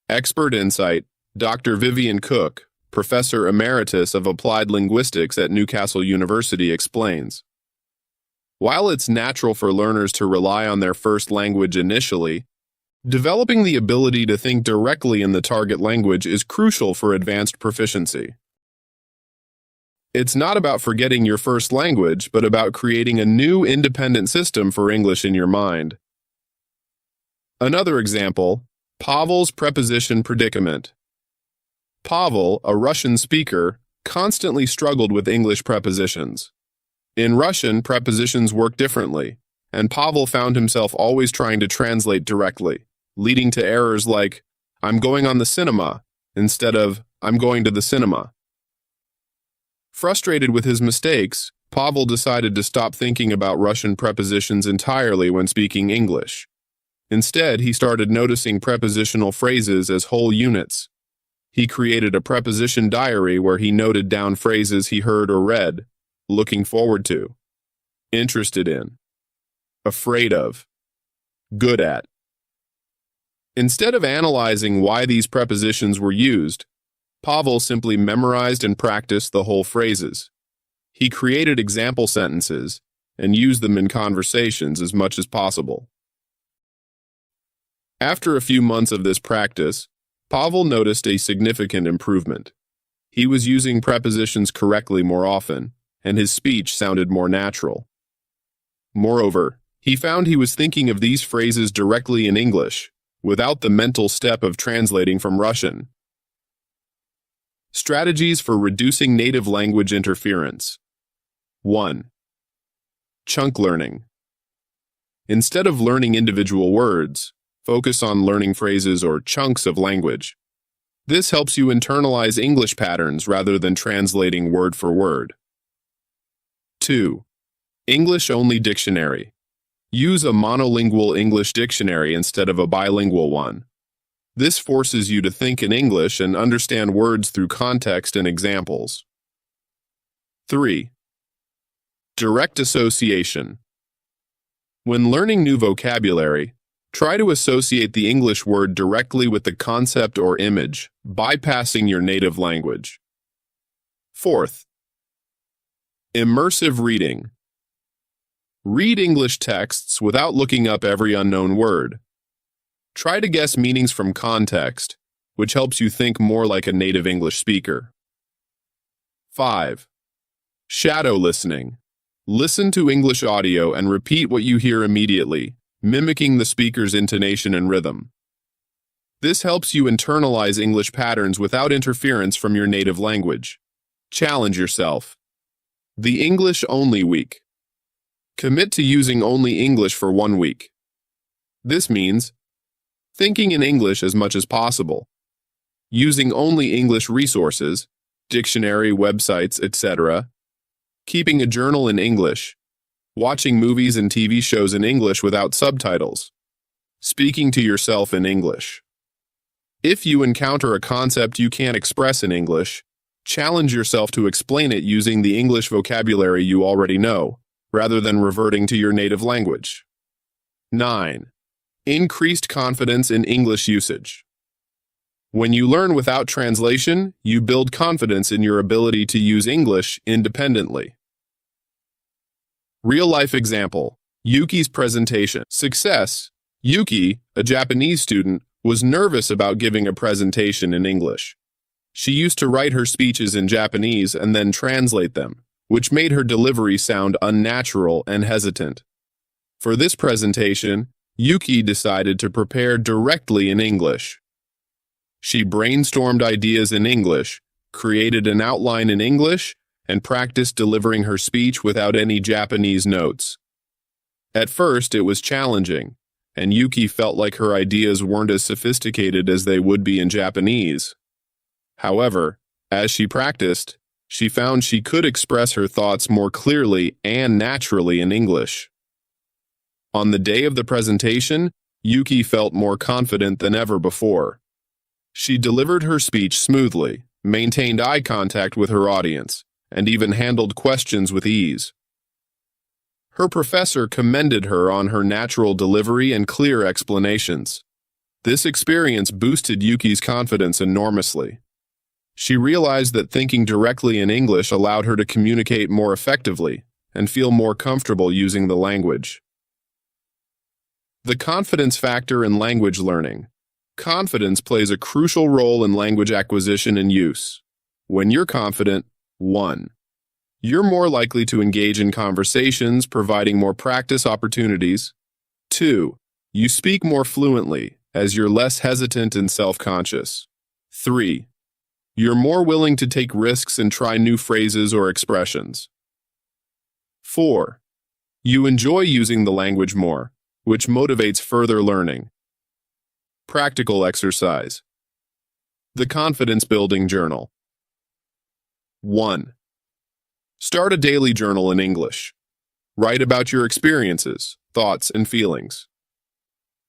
Expert Insight, Dr. Vivian Cook, Professor Emeritus of Applied Linguistics at Newcastle University, explains. While it's natural for learners to rely on their first language initially, developing the ability to think directly in the target language is crucial for advanced proficiency. It's not about forgetting your first language, but about creating a new independent system for English in your mind. Another example, Pavel's preposition predicament. Pavel, a Russian speaker, constantly struggled with English prepositions. In Russian, prepositions work differently, and Pavel found himself always trying to translate directly, leading to errors like, I'm going on the cinema, instead of, I'm going to the cinema. Frustrated with his mistakes, Pavel decided to stop thinking about Russian prepositions entirely when speaking English. Instead, he started noticing prepositional phrases as whole units. He created a preposition diary where he noted down phrases he heard or read, looking forward to, interested in, afraid of, good at. Instead of analyzing why these prepositions were used, Pavel simply memorized and practiced the whole phrases. He created example sentences and used them in conversations as much as possible. After a few months of this practice, Pavel noticed a significant improvement. He was using prepositions correctly more often, and his speech sounded more natural. Moreover, he found he was thinking of these phrases directly in English, without the mental step of translating from Russian. Strategies for reducing native language interference. 1. Chunk learning. Instead of learning individual words, focus on learning phrases or chunks of language. This helps you internalize English patterns rather than translating word for word. 2. English-only dictionary. Use a monolingual English dictionary instead of a bilingual one. This forces you to think in English and understand words through context and examples. 3. Direct association. When learning new vocabulary, try to associate the English word directly with the concept or image, bypassing your native language. 4th. Immersive reading. Read English texts without looking up every unknown word. Try to guess meanings from context, which helps you think more like a native English speaker. 5. Shadow listening. Listen to English audio and repeat what you hear immediately, mimicking the speaker's intonation and rhythm. This helps you internalize English patterns without interference from your native language. Challenge yourself. The English Only Week. Commit to using only English for 1 week. This means thinking in English as much as possible, using only English resources, dictionary, websites, etc., keeping a journal in English, watching movies and TV shows in English without subtitles, speaking to yourself in English. If you encounter a concept you can't express in English, challenge yourself to explain it using the English vocabulary you already know, rather than reverting to your native language. 9. Increased confidence in English usage. When you learn without translation, you build confidence in your ability to use English independently. Real-life example, Yuki's presentation. Success. Yuki, a Japanese student, was nervous about giving a presentation in English. She used to write her speeches in Japanese and then translate them, which made her delivery sound unnatural and hesitant. For this presentation, Yuki decided to prepare directly in English. She brainstormed ideas in English, created an outline in English, and practiced delivering her speech without any Japanese notes. At first, it was challenging, and Yuki felt like her ideas weren't as sophisticated as they would be in Japanese. However, as she practiced, she found she could express her thoughts more clearly and naturally in English. On the day of the presentation, Yuki felt more confident than ever before. She delivered her speech smoothly, maintained eye contact with her audience, and even handled questions with ease. Her professor commended her on her natural delivery and clear explanations. This experience boosted Yuki's confidence enormously. She realized that thinking directly in English allowed her to communicate more effectively and feel more comfortable using the language. The confidence factor in language learning. Confidence plays a crucial role in language acquisition and use. When you're confident, 1. You're more likely to engage in conversations, providing more practice opportunities. 2. You speak more fluently, as you're less hesitant and self-conscious. 3. You're more willing to take risks and try new phrases or expressions. 4. You enjoy using the language more, which motivates further learning. Practical exercise. The Confidence Building Journal. 1. Start a daily journal in English. Write about your experiences, thoughts, and feelings.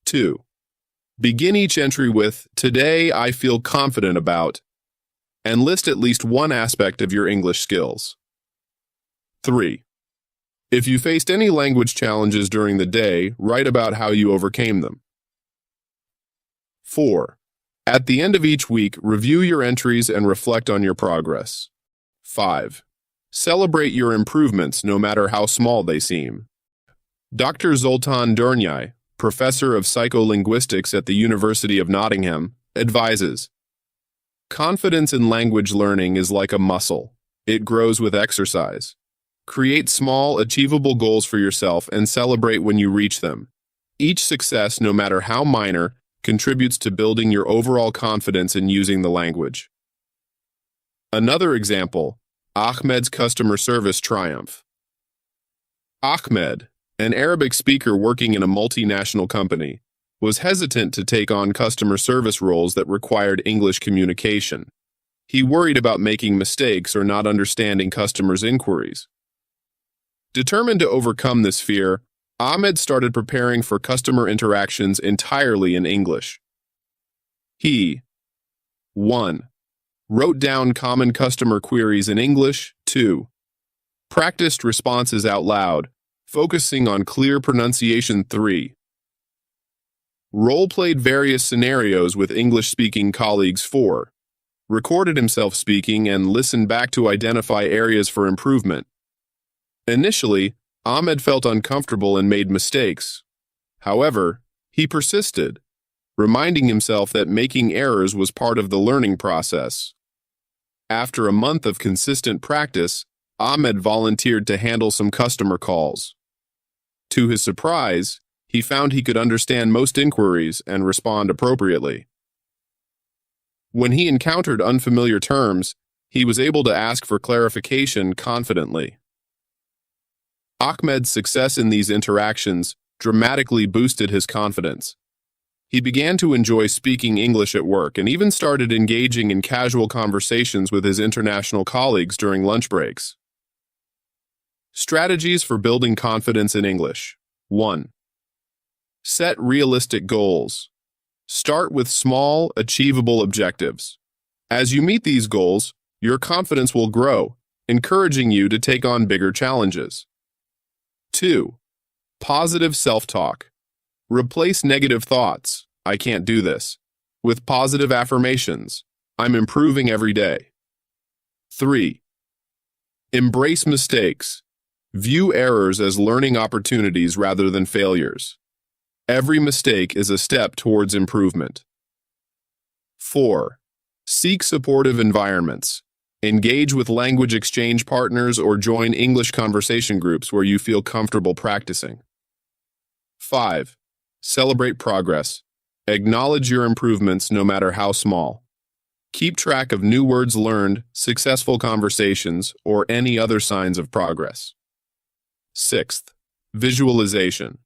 2. Begin each entry with, "Today I feel confident about," and list at least one aspect of your English skills. 3. If you faced any language challenges during the day, write about how you overcame them. 4. At the end of each week, review your entries and reflect on your progress. 5. Celebrate your improvements no matter how small they seem. Dr. Zoltan Durnyai, professor of psycholinguistics at the University of Nottingham, advises, confidence in language learning is like a muscle. It grows with exercise. Create small, achievable goals for yourself and celebrate when you reach them. Each success, no matter how minor, contributes to building your overall confidence in using the language. Another example, Ahmed's customer service triumph. Ahmed, an Arabic speaker working in a multinational company, was hesitant to take on customer service roles that required English communication. He worried about making mistakes or not understanding customers' inquiries. Determined to overcome this fear, Ahmed started preparing for customer interactions entirely in English. He 1. Wrote down common customer queries in English. 2. Practiced responses out loud, focusing on clear pronunciation. 3. Role-played various scenarios with English-speaking colleagues. 4. Recorded himself speaking and listened back to identify areas for improvement. Initially, Ahmed felt uncomfortable and made mistakes. However, he persisted, reminding himself that making errors was part of the learning process. After a month of consistent practice, Ahmed volunteered to handle some customer calls. To his surprise, he found he could understand most inquiries and respond appropriately. When he encountered unfamiliar terms, he was able to ask for clarification confidently. Ahmed's success in these interactions dramatically boosted his confidence. He began to enjoy speaking English at work and even started engaging in casual conversations with his international colleagues during lunch breaks. Strategies for building confidence in English. 1. Set realistic goals. Start with small, achievable objectives. As you meet these goals, your confidence will grow, encouraging you to take on bigger challenges. 2. Positive self-talk. Replace negative thoughts, "I can't do this," with positive affirmations, "I'm improving every day." 3. Embrace mistakes. View errors as learning opportunities rather than failures. Every mistake is a step towards improvement. 4. Seek supportive environments. Engage with language exchange partners or join English conversation groups where you feel comfortable practicing. 5. Celebrate progress. Acknowledge your improvements no matter how small. Keep track of new words learned, successful conversations, or any other signs of progress. 6th, visualization.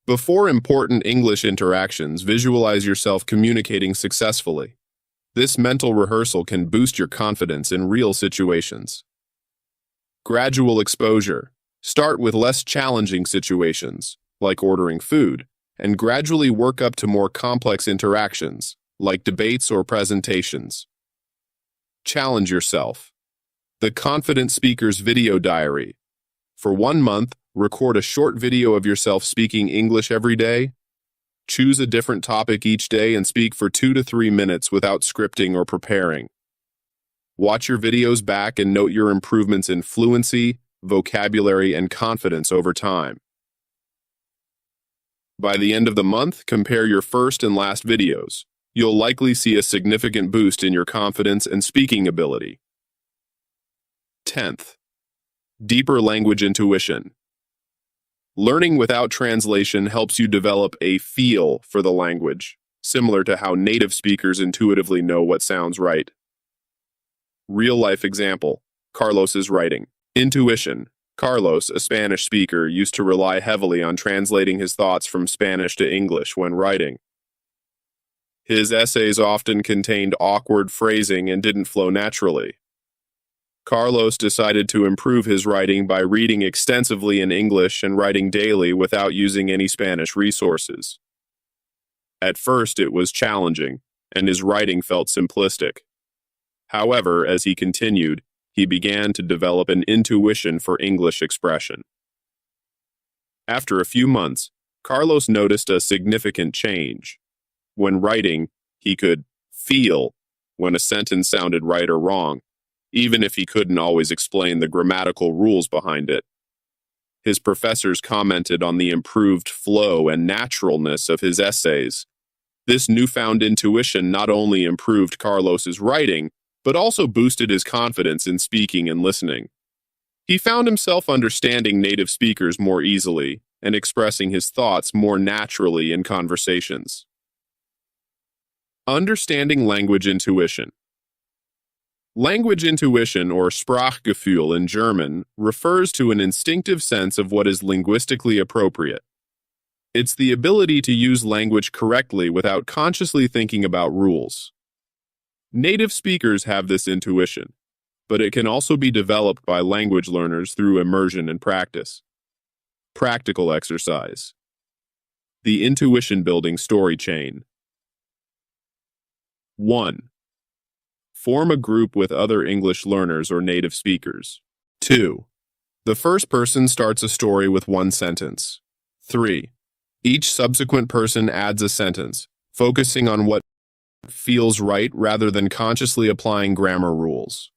Before important English interactions, visualize yourself communicating successfully. This mental rehearsal can boost your confidence in real situations. Gradual exposure. Start with less challenging situations, like ordering food, and gradually work up to more complex interactions, like debates or presentations. Challenge yourself. The Confident Speaker's Video Diary. For 1 month, record a short video of yourself speaking English every day. Choose a different topic each day and speak for 2 to 3 minutes without scripting or preparing. Watch your videos back and note your improvements in fluency, vocabulary, and confidence over time. By the end of the month, compare your first and last videos. You'll likely see a significant boost in your confidence and speaking ability. 10th, deeper language intuition. Learning without translation helps you develop a feel for the language, similar to how native speakers intuitively know what sounds right. Real-life example, Carlos's writing. Intuition. Carlos, a Spanish speaker, used to rely heavily on translating his thoughts from Spanish to English when writing. His essays often contained awkward phrasing and didn't flow naturally. Carlos decided to improve his writing by reading extensively in English and writing daily without using any Spanish resources. At first, it was challenging, and his writing felt simplistic. However, as he continued, he began to develop an intuition for English expression. After a few months, Carlos noticed a significant change. When writing, he could feel when a sentence sounded right or wrong, even if he couldn't always explain the grammatical rules behind it. His professors commented on the improved flow and naturalness of his essays. This newfound intuition not only improved Carlos's writing, but also boosted his confidence in speaking and listening. He found himself understanding native speakers more easily and expressing his thoughts more naturally in conversations. Understanding language intuition. Language intuition, or Sprachgefühl in German, refers to an instinctive sense of what is linguistically appropriate. It's the ability to use language correctly without consciously thinking about rules. Native speakers have this intuition, but it can also be developed by language learners through immersion and practice. Practical exercise. The intuition building story chain. 1. Form a group with other English learners or native speakers. 2. The first person starts a story with 1 sentence. 3. Each subsequent person adds a sentence, focusing on what feels right rather than consciously applying grammar rules.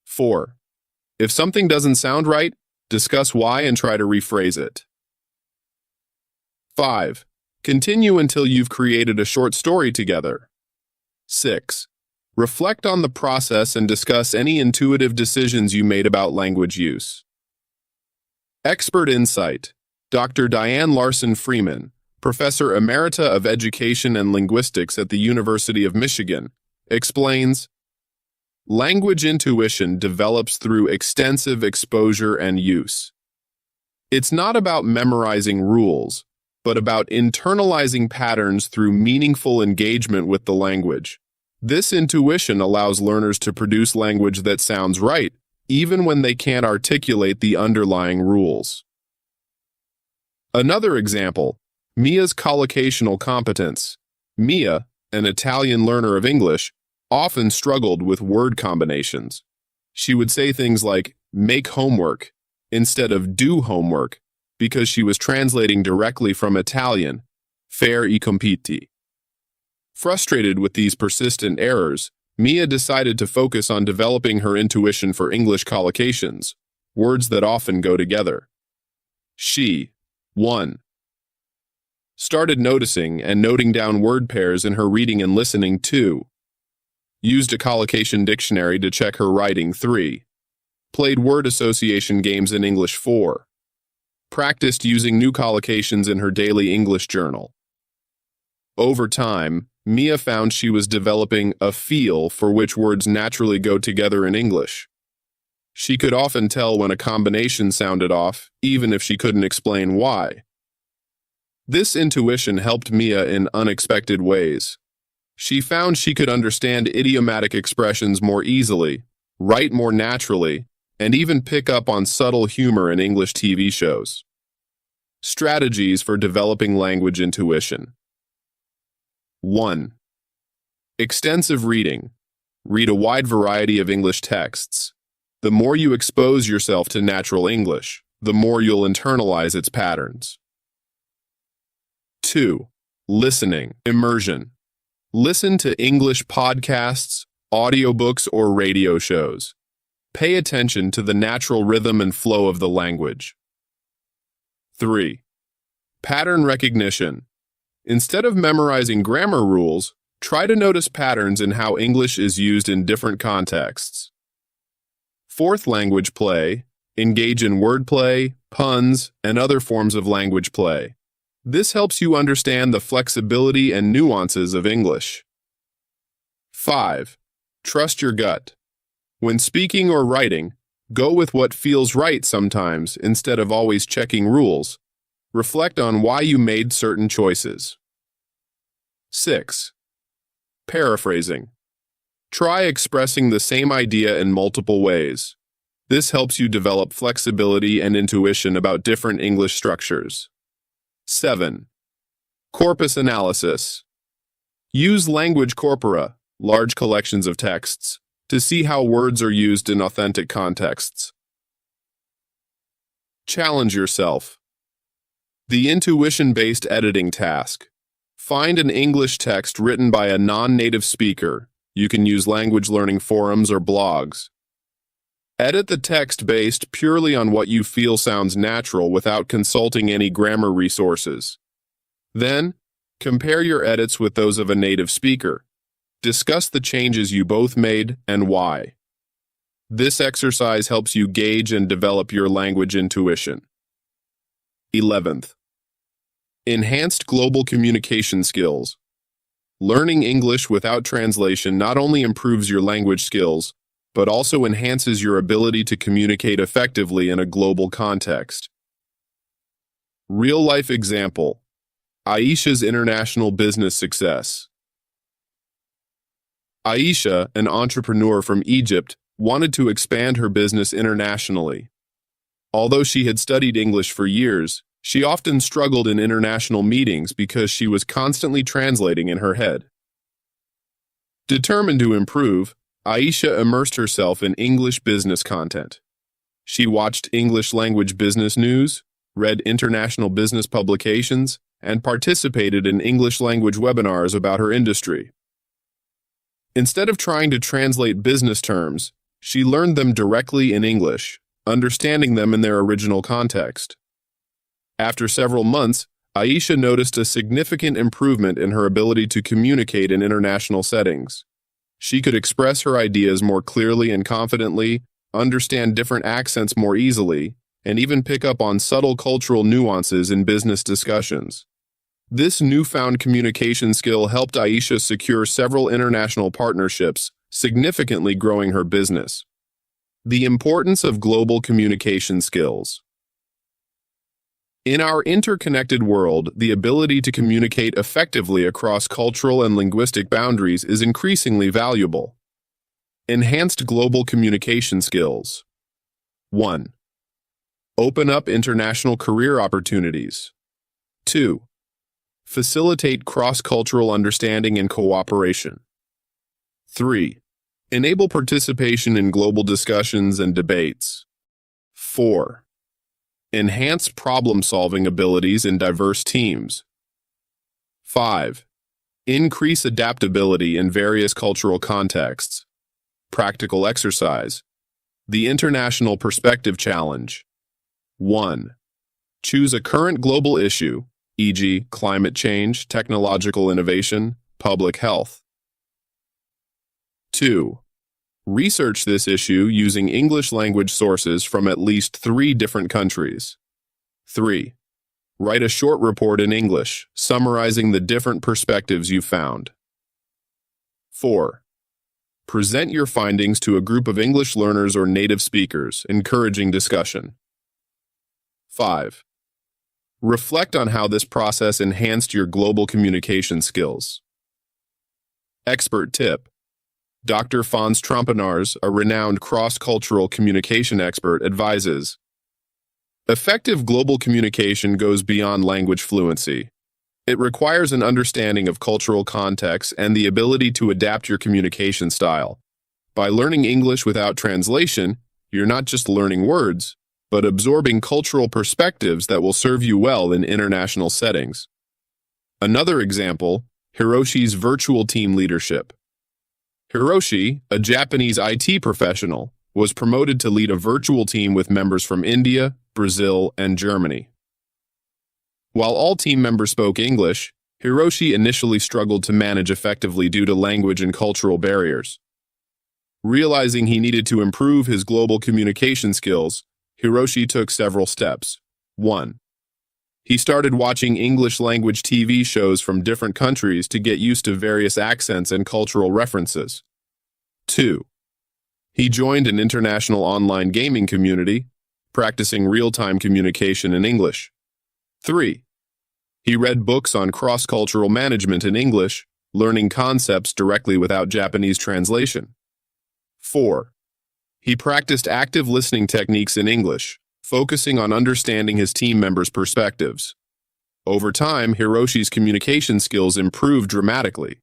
4. If something doesn't sound right, discuss why and try to rephrase it. 5. Continue until you've created a short story together. 6. Reflect on the process and discuss any intuitive decisions you made about language use. Expert Insight. Dr. Diane Larson Freeman, Professor Emerita of Education and Linguistics at the University of Michigan, explains, language intuition develops through extensive exposure and use. It's not about memorizing rules, but about internalizing patterns through meaningful engagement with the language. This intuition allows learners to produce language that sounds right, even when they can't articulate the underlying rules. Another example, Mia's collocational competence. Mia, an Italian learner of English, often struggled with word combinations. She would say things like, make homework, instead of do homework, because she was translating directly from Italian, fare I compiti. Frustrated with these persistent errors, Mia decided to focus on developing her intuition for English collocations, words that often go together. She, 1. Started noticing and noting down word pairs in her reading and listening. 2. Used a collocation dictionary to check her writing. 3. Played word association games in English. 4. Practiced using new collocations in her daily English journal. Over time, Mia found she was developing a feel for which words naturally go together in English. She could often tell when a combination sounded off, even if she couldn't explain why. This intuition helped Mia in unexpected ways. She found she could understand idiomatic expressions more easily, write more naturally, and even pick up on subtle humor in English TV shows. Strategies for developing language intuition. 1. Extensive reading. Read a wide variety of English texts. The more you expose yourself to natural English, the more you'll internalize its patterns. 2. Listening. Immersion. Listen to English podcasts, audiobooks, or radio shows. Pay attention to the natural rhythm and flow of the language. 3. Pattern recognition. Instead of memorizing grammar rules, try to notice patterns in how English is used in different contexts. 4th, language play. Engage in wordplay, puns, and other forms of language play. This helps you understand the flexibility and nuances of English. 5. Trust your gut. When speaking or writing, go with what feels right sometimes instead of always checking rules. Reflect on why you made certain choices. 6. Paraphrasing. Try expressing the same idea in multiple ways. This helps you develop flexibility and intuition about different English structures. 7. Corpus analysis. Use language corpora, large collections of texts, to see how words are used in authentic contexts. Challenge yourself. The intuition-based editing task. Find an English text written by a non-native speaker. You can use language learning forums or blogs. Edit the text based purely on what you feel sounds natural without consulting any grammar resources. Then, compare your edits with those of a native speaker. Discuss the changes you both made and why. This exercise helps you gauge and develop your language intuition. 11th. Enhanced global communication skills. Learning English without translation not only improves your language skills, but also enhances your ability to communicate effectively in a global context. Real-life example. Aisha's international business success. Aisha, an entrepreneur from Egypt, wanted to expand her business internationally. Although she had studied English for years, she often struggled in international meetings because she was constantly translating in her head. Determined to improve, Aisha immersed herself in English business content. She watched English language business news, read international business publications, and participated in English language webinars about her industry. Instead of trying to translate business terms, she learned them directly in English, understanding them in their original context. After several months, Aisha noticed a significant improvement in her ability to communicate in international settings. She could express her ideas more clearly and confidently, understand different accents more easily, and even pick up on subtle cultural nuances in business discussions. This newfound communication skill helped Aisha secure several international partnerships, significantly growing her business. The importance of global communication skills. In our interconnected world, the ability to communicate effectively across cultural and linguistic boundaries is increasingly valuable. Enhanced global communication skills. 1. Open up international career opportunities. 2. Facilitate cross-cultural understanding and cooperation. 3. Enable participation in global discussions and debates. 4. Enhance problem-solving abilities in diverse teams. 5. Increase adaptability in various cultural contexts. Practical exercise. The International Perspective Challenge. 1. Choose a current global issue, e.g., climate change, technological innovation, public health. 2. Research this issue using English language sources from at least 3 different countries. 3. Write a short report in English, summarizing the different perspectives you found. 4. Present your findings to a group of English learners or native speakers, encouraging discussion. 5. Reflect on how this process enhanced your global communication skills. Expert tip. Dr. Fons Trompenaars, a renowned cross-cultural communication expert, advises, effective global communication goes beyond language fluency. It requires an understanding of cultural context and the ability to adapt your communication style. By learning English without translation, you're not just learning words, but absorbing cultural perspectives that will serve you well in international settings. Another example, Hiroshi's virtual team leadership. Hiroshi, a Japanese IT professional, was promoted to lead a virtual team with members from India, Brazil, and Germany. While all team members spoke English, Hiroshi initially struggled to manage effectively due to language and cultural barriers. Realizing he needed to improve his global communication skills, Hiroshi took several steps. 1. He started watching English language TV shows from different countries to get used to various accents and cultural references. 2. He joined an international online gaming community, practicing real-time communication in English. 3. He read books on cross-cultural management in English, learning concepts directly without Japanese translation. 4. He practiced active listening techniques in English, focusing on understanding his team members' perspectives. Over time, Hiroshi's communication skills improved dramatically.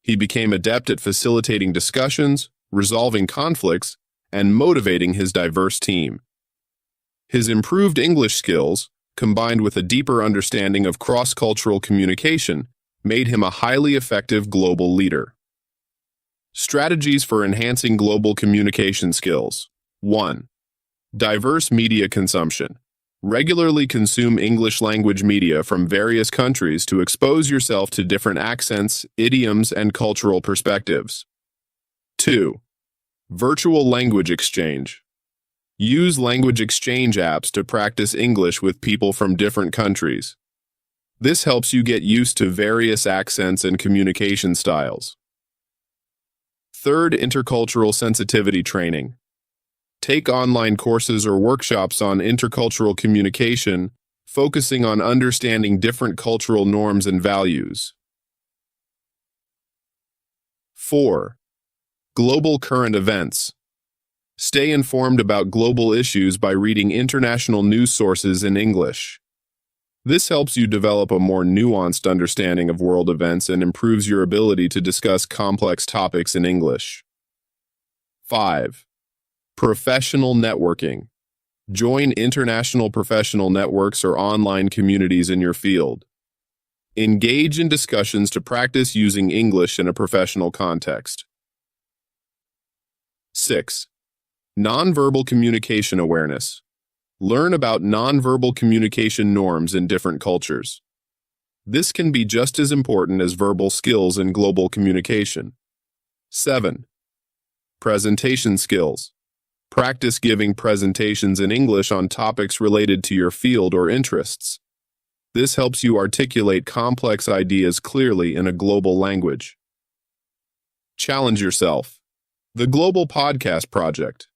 He became adept at facilitating discussions, resolving conflicts, and motivating his diverse team. His improved English skills, combined with a deeper understanding of cross-cultural communication, made him a highly effective global leader. Strategies for enhancing global communication skills. 1. Diverse media consumption. Regularly consume English language media from various countries to expose yourself to different accents, idioms, and cultural perspectives. 2. Virtual language exchange. Use language exchange apps to practice English with people from different countries. This helps you get used to various accents and communication styles. 3rd, intercultural sensitivity training. Take online courses or workshops on intercultural communication, focusing on understanding different cultural norms and values. 4. Global current events. Stay informed about global issues by reading international news sources in English. This helps you develop a more nuanced understanding of world events and improves your ability to discuss complex topics in English. 5. Professional networking. Join international professional networks or online communities in your field. Engage in discussions to practice using English in a professional context. 6. Nonverbal communication awareness. Learn about nonverbal communication norms in different cultures. This can be just as important as verbal skills in global communication. 7. Presentation skills. Practice giving presentations in English on topics related to your field or interests. This helps you articulate complex ideas clearly in a global language. Challenge yourself. The Global Podcast Project.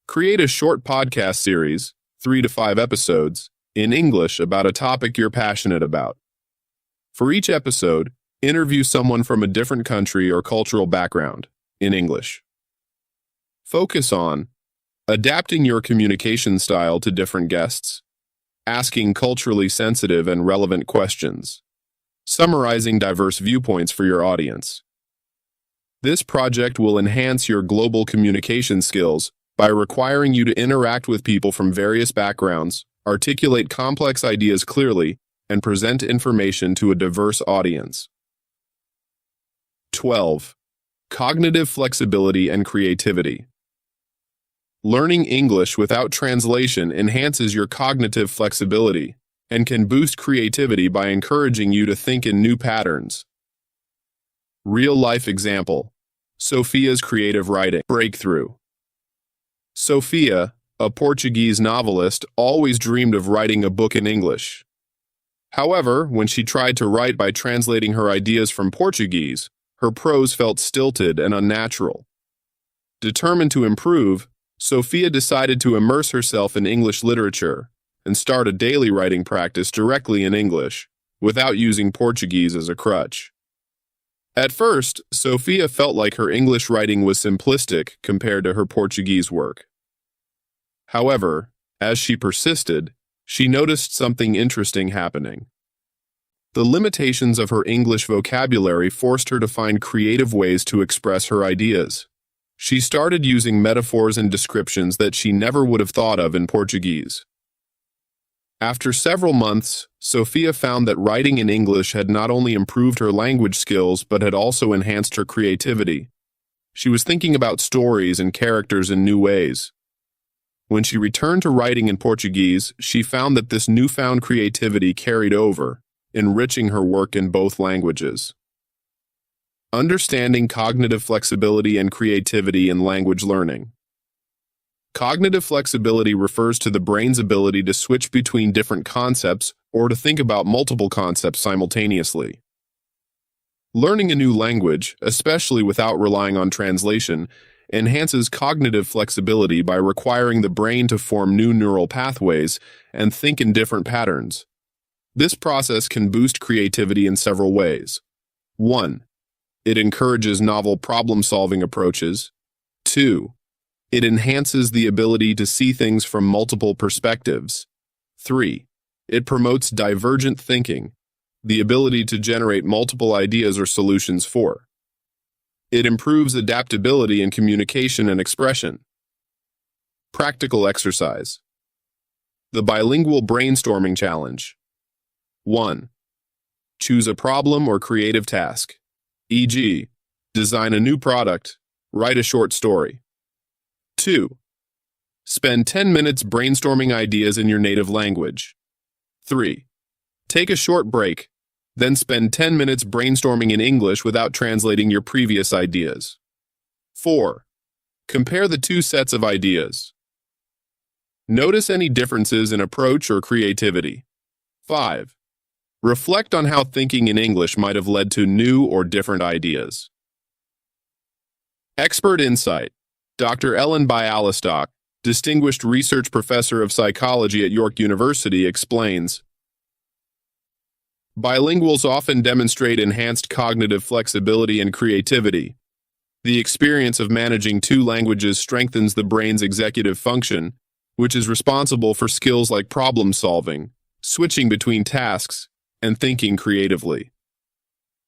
Create a short podcast series, 3 to 5 episodes, in English about a topic you're passionate about. For each episode, interview someone from a different country or cultural background, in English. Focus on adapting your communication style to different guests, asking culturally sensitive and relevant questions, summarizing diverse viewpoints for your audience. This project will enhance your global communication skills by requiring you to interact with people from various backgrounds, articulate complex ideas clearly, and present information to a diverse audience. 12. Cognitive flexibility and creativity. Learning English without translation enhances your cognitive flexibility and can boost creativity by encouraging you to think in new patterns. Real-life example: Sophia's creative writing breakthrough. Sophia, a Portuguese novelist, always dreamed of writing a book in English. However, when she tried to write by translating her ideas from Portuguese, her prose felt stilted and unnatural. Determined to improve, Sophia decided to immerse herself in English literature and start a daily writing practice directly in English, without using Portuguese as a crutch. At first, Sophia felt like her English writing was simplistic compared to her Portuguese work. However, as she persisted, she noticed something interesting happening. The limitations of her English vocabulary forced her to find creative ways to express her ideas. She started using metaphors and descriptions that she never would have thought of in Portuguese. After several months, Sophia found that writing in English had not only improved her language skills but had also enhanced her creativity. She was thinking about stories and characters in new ways. When she returned to writing in Portuguese, she found that this newfound creativity carried over, enriching her work in both languages. Understanding cognitive flexibility and creativity in language learning. Cognitive flexibility refers to the brain's ability to switch between different concepts or to think about multiple concepts simultaneously. Learning a new language, especially without relying on translation, enhances cognitive flexibility by requiring the brain to form new neural pathways and think in different patterns. This process can boost creativity in several ways. 1. It encourages novel problem-solving approaches. 2. It enhances the ability to see things from multiple perspectives. 3. It promotes divergent thinking, the ability to generate multiple ideas or solutions for. It improves adaptability in communication and expression. Practical exercise. The Bilingual Brainstorming Challenge. 1. Choose a problem or creative task, e.g., design a new product, write a short story. 2. Spend 10 minutes brainstorming ideas in your native language. 3. Take a short break, then spend 10 minutes brainstorming in English without translating your previous ideas. 4. Compare the two sets of ideas. Notice any differences in approach or creativity. 5. Reflect on how thinking in English might have led to new or different ideas. Expert Insight. Dr. Ellen Bialystok, Distinguished Research Professor of Psychology at York University, explains, bilinguals often demonstrate enhanced cognitive flexibility and creativity. The experience of managing two languages strengthens the brain's executive function, which is responsible for skills like problem solving, switching between tasks, and thinking creatively.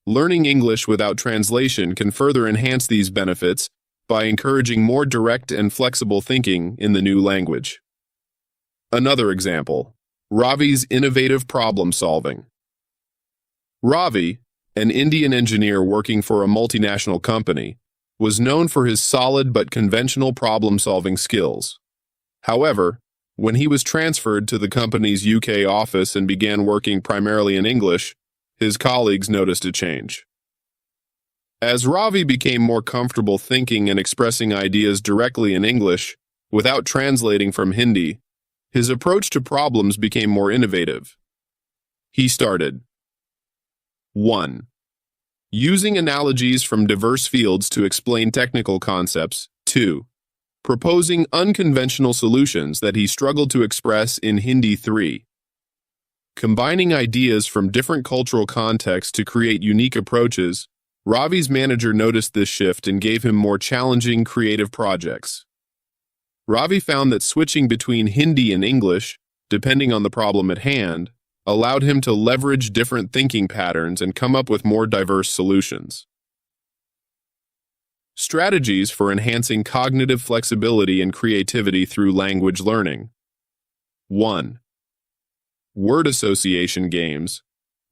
Learning English without translation can further enhance these benefits by encouraging more direct and flexible thinking in the new language. Another example, Ravi's innovative problem solving. Ravi, an Indian engineer working for a multinational company, was known for his solid but conventional problem-solving skills. However, when he was transferred to the company's UK office and began working primarily in English, his colleagues noticed a change. As Ravi became more comfortable thinking and expressing ideas directly in English, without translating from Hindi, his approach to problems became more innovative, He started. 1. Using analogies from diverse fields to explain technical concepts. 2. Proposing unconventional solutions that he struggled to express in Hindi. 3. Combining ideas from different cultural contexts to create unique approaches. Ravi's manager noticed this shift and gave him more challenging, creative projects. Ravi found that switching between Hindi and English, depending on the problem at hand, allowed him to leverage different thinking patterns and come up with more diverse solutions. Strategies for enhancing cognitive flexibility and creativity through language learning. 1. Word association games.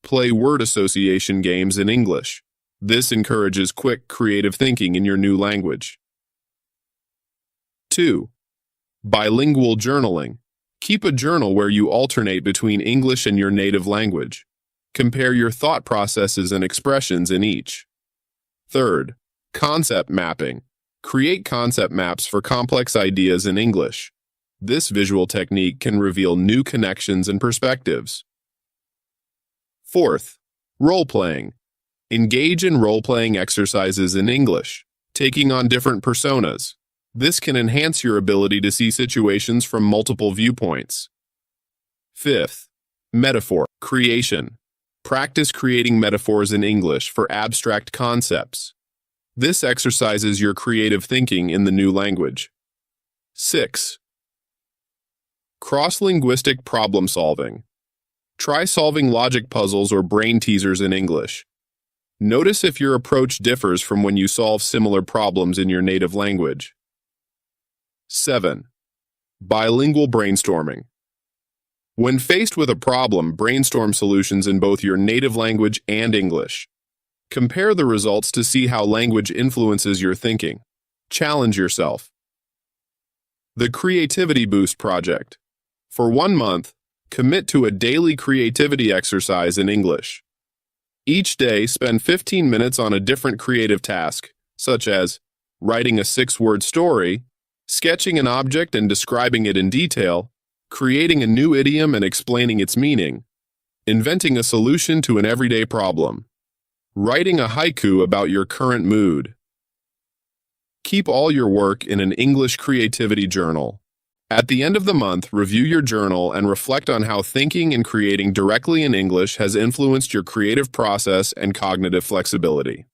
Play word association games in English. This encourages quick, creative thinking in your new language. 2. Bilingual journaling. Keep a journal where you alternate between English and your native language. Compare your thought processes and expressions in each. 3. Concept mapping. Create concept maps for complex ideas in English. This visual technique can reveal new connections and perspectives. 4. Role-playing. Engage in role-playing exercises in English, taking on different personas. This can enhance your ability to see situations from multiple viewpoints. 5. Metaphor creation. Practice creating metaphors in English for abstract concepts. This exercises your creative thinking in the new language. 6. Cross-linguistic problem solving. Try solving logic puzzles or brain teasers in English. Notice if your approach differs from when you solve similar problems in your native language. 7. Bilingual brainstorming. When faced with a problem, brainstorm solutions in both your native language and English. Compare the results to see how language influences your thinking. Challenge yourself. The Creativity Boost Project. For 1 month, commit to a daily creativity exercise in English. Each day, spend 15 minutes on a different creative task, such as writing a 6-word story, sketching an object and describing it in detail, creating a new idiom and explaining its meaning, inventing a solution to an everyday problem, writing a haiku about your current mood. Keep all your work in an English creativity journal. At the end of the month, review your journal and reflect on how thinking and creating directly in English has influenced your creative process and cognitive flexibility.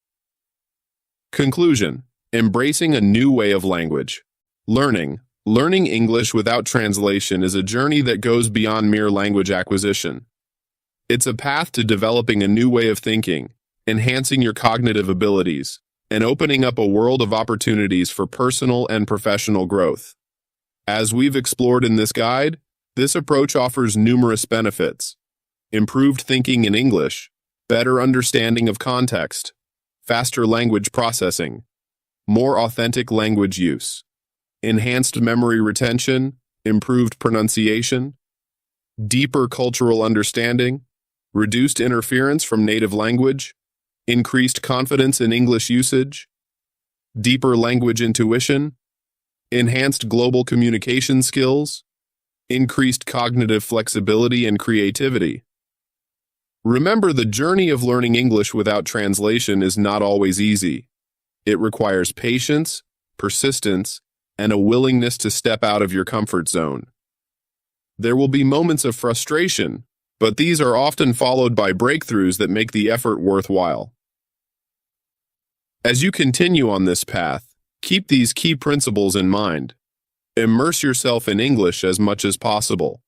Conclusion: embracing a new way of language. Learning English without translation is a journey that goes beyond mere language acquisition. It's a path to developing a new way of thinking, enhancing your cognitive abilities, and opening up a world of opportunities for personal and professional growth. As we've explored in this guide, this approach offers numerous benefits: improved thinking in English, better understanding of context, faster language processing, more authentic language use, enhanced memory retention, improved pronunciation, deeper cultural understanding, reduced interference from native language, increased confidence in English usage, deeper language intuition, enhanced global communication skills, increased cognitive flexibility and creativity. Remember, the journey of learning English without translation is not always easy. It requires patience, persistence, and a willingness to step out of your comfort zone. There will be moments of frustration, but these are often followed by breakthroughs that make the effort worthwhile. As you continue on this path, keep these key principles in mind. Immerse yourself in English as much as possible.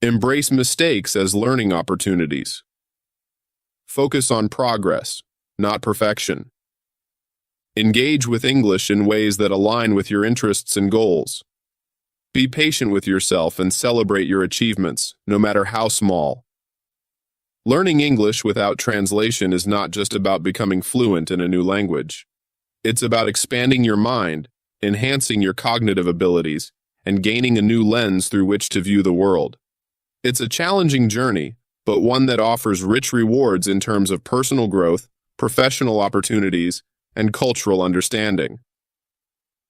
Embrace mistakes as learning opportunities. Focus on progress, not perfection. Engage with English in ways that align with your interests and goals. Be patient with yourself and celebrate your achievements, no matter how small. Learning English without translation is not just about becoming fluent in a new language. It's about expanding your mind, enhancing your cognitive abilities, and gaining a new lens through which to view the world. It's a challenging journey, but one that offers rich rewards in terms of personal growth, professional opportunities, and cultural understanding.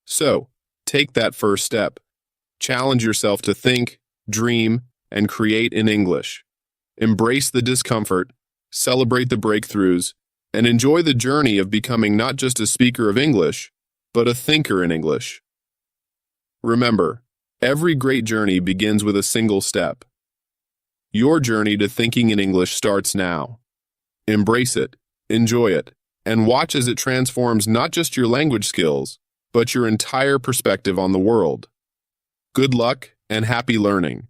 So, take that first step. Challenge yourself to think, dream, and create in English. Embrace the discomfort, celebrate the breakthroughs, and enjoy the journey of becoming not just a speaker of English, but a thinker in English. Remember, every great journey begins with a single step. Your journey to thinking in English starts now. Embrace it, enjoy it, and watch as it transforms not just your language skills, but your entire perspective on the world. Good luck and happy learning.